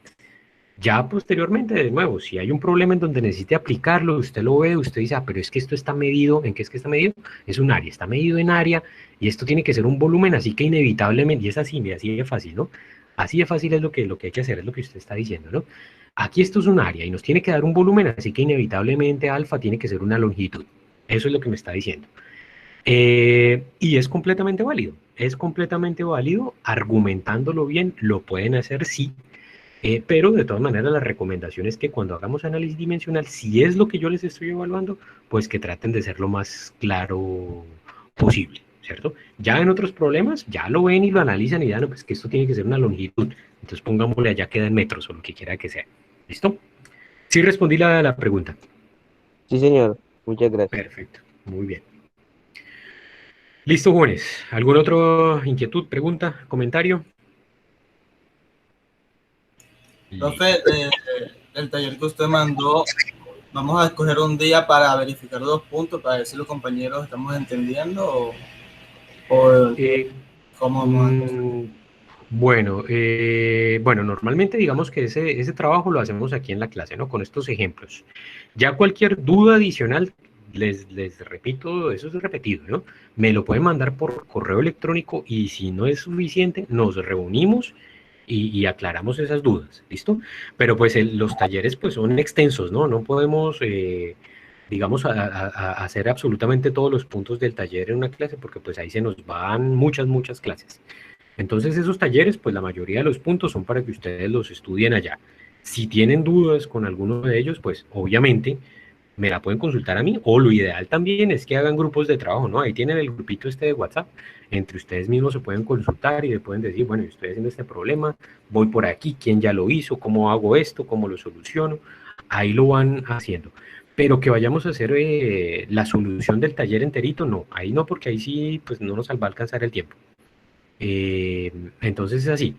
Ya posteriormente, de nuevo, si hay un problema en donde necesite aplicarlo, usted lo ve, usted dice, pero es que esto está medido, ¿en qué es que está medido? Es un área, está medido en área, y esto tiene que ser un volumen, así que inevitablemente, y es así de fácil, ¿no? Así de fácil es lo que hay que hacer, es lo que usted está diciendo, ¿no? Aquí esto es un área, y nos tiene que dar un volumen, así que inevitablemente alfa tiene que ser una longitud. Eso es lo que me está diciendo. Y es completamente válido, argumentándolo bien, lo pueden hacer, sí, pero de todas maneras la recomendación es que cuando hagamos análisis dimensional, si es lo que yo les estoy evaluando, pues que traten de ser lo más claro posible, ¿cierto? Ya en otros problemas, ya lo ven y lo analizan y ya no, pues que esto tiene que ser una longitud, entonces pongámosle allá queda en metros o lo que quiera que sea, ¿listo? Sí respondí la pregunta. Sí, señor. Muchas gracias. Perfecto, muy bien. Listo, jóvenes. ¿Alguna otra inquietud, pregunta, comentario? Profe, el taller que usted mandó, vamos a escoger un día para verificar 2 puntos, para ver si los compañeros estamos entendiendo cómo vamos a hacer. Bueno, normalmente digamos que ese trabajo lo hacemos aquí en la clase, ¿no? Con estos ejemplos. Ya cualquier duda adicional, les repito, eso es repetido, ¿no? Me lo pueden mandar por correo electrónico y si no es suficiente, nos reunimos y aclaramos esas dudas, ¿listo? Pero pues los talleres pues son extensos, ¿no? No podemos, digamos, hacer absolutamente todos los puntos del taller en una clase porque pues ahí se nos van muchas clases. Entonces esos talleres, pues la mayoría de los puntos son para que ustedes los estudien allá. Si tienen dudas con alguno de ellos, pues obviamente me la pueden consultar a mí, o lo ideal también es que hagan grupos de trabajo, ¿no? Ahí tienen el grupito este de WhatsApp, entre ustedes mismos se pueden consultar y le pueden decir, bueno, yo estoy haciendo este problema, voy por aquí, ¿quién ya lo hizo? ¿Cómo hago esto? ¿Cómo lo soluciono? Ahí lo van haciendo. Pero que vayamos a hacer la solución del taller enterito, no, ahí no, porque ahí sí, pues no nos va a alcanzar el tiempo. Entonces es así.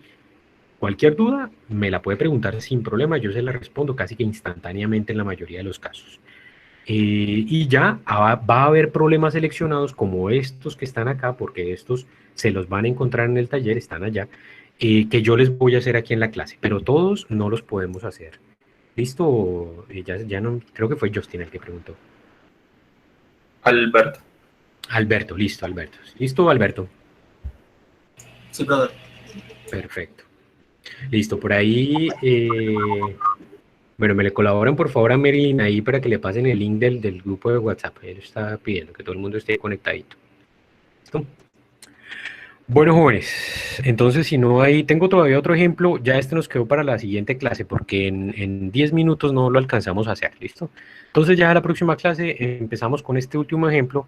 Cualquier duda me la puede preguntar sin problema, yo se la respondo casi que instantáneamente en la mayoría de los casos. Y ya va a haber problemas seleccionados como estos que están acá, porque estos se los van a encontrar en el taller, están allá, que yo les voy a hacer aquí en la clase, pero todos no los podemos hacer. ¿Listo? Ya no, creo que fue Justin el que preguntó. Alberto. Listo, Alberto. ¿Listo, Alberto? Sí, brother. Perfecto. Listo, por ahí... Bueno, me le colaboran por favor a Marilyn ahí para que le pasen el link del grupo de WhatsApp. Él está pidiendo que todo el mundo esté conectadito. ¿Listo? Bueno, jóvenes, entonces si no hay, tengo todavía otro ejemplo, ya este nos quedó para la siguiente clase porque en 10 minutos no lo alcanzamos a hacer, ¿listo? Entonces ya la próxima clase empezamos con este último ejemplo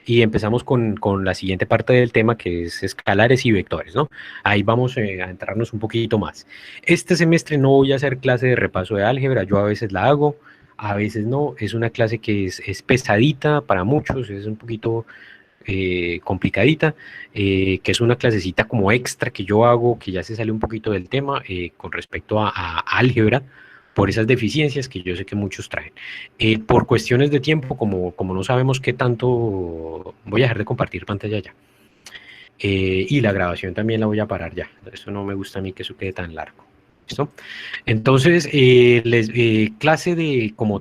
y empezamos con la siguiente parte del tema que es escalares y vectores, ¿no? Ahí vamos a entrarnos un poquito más. Este semestre no voy a hacer clase de repaso de álgebra, yo a veces la hago, a veces no, es una clase que es pesadita para muchos, es un poquito complicadita, que es una clasecita como extra que yo hago, que ya se sale un poquito del tema con respecto a álgebra, por esas deficiencias que yo sé que muchos traen. Por cuestiones de tiempo, como no sabemos qué tanto, voy a dejar de compartir pantalla ya. Y la grabación también la voy a parar ya. Esto no me gusta a mí que eso quede tan largo. ¿Listo? Entonces, clase de como tal.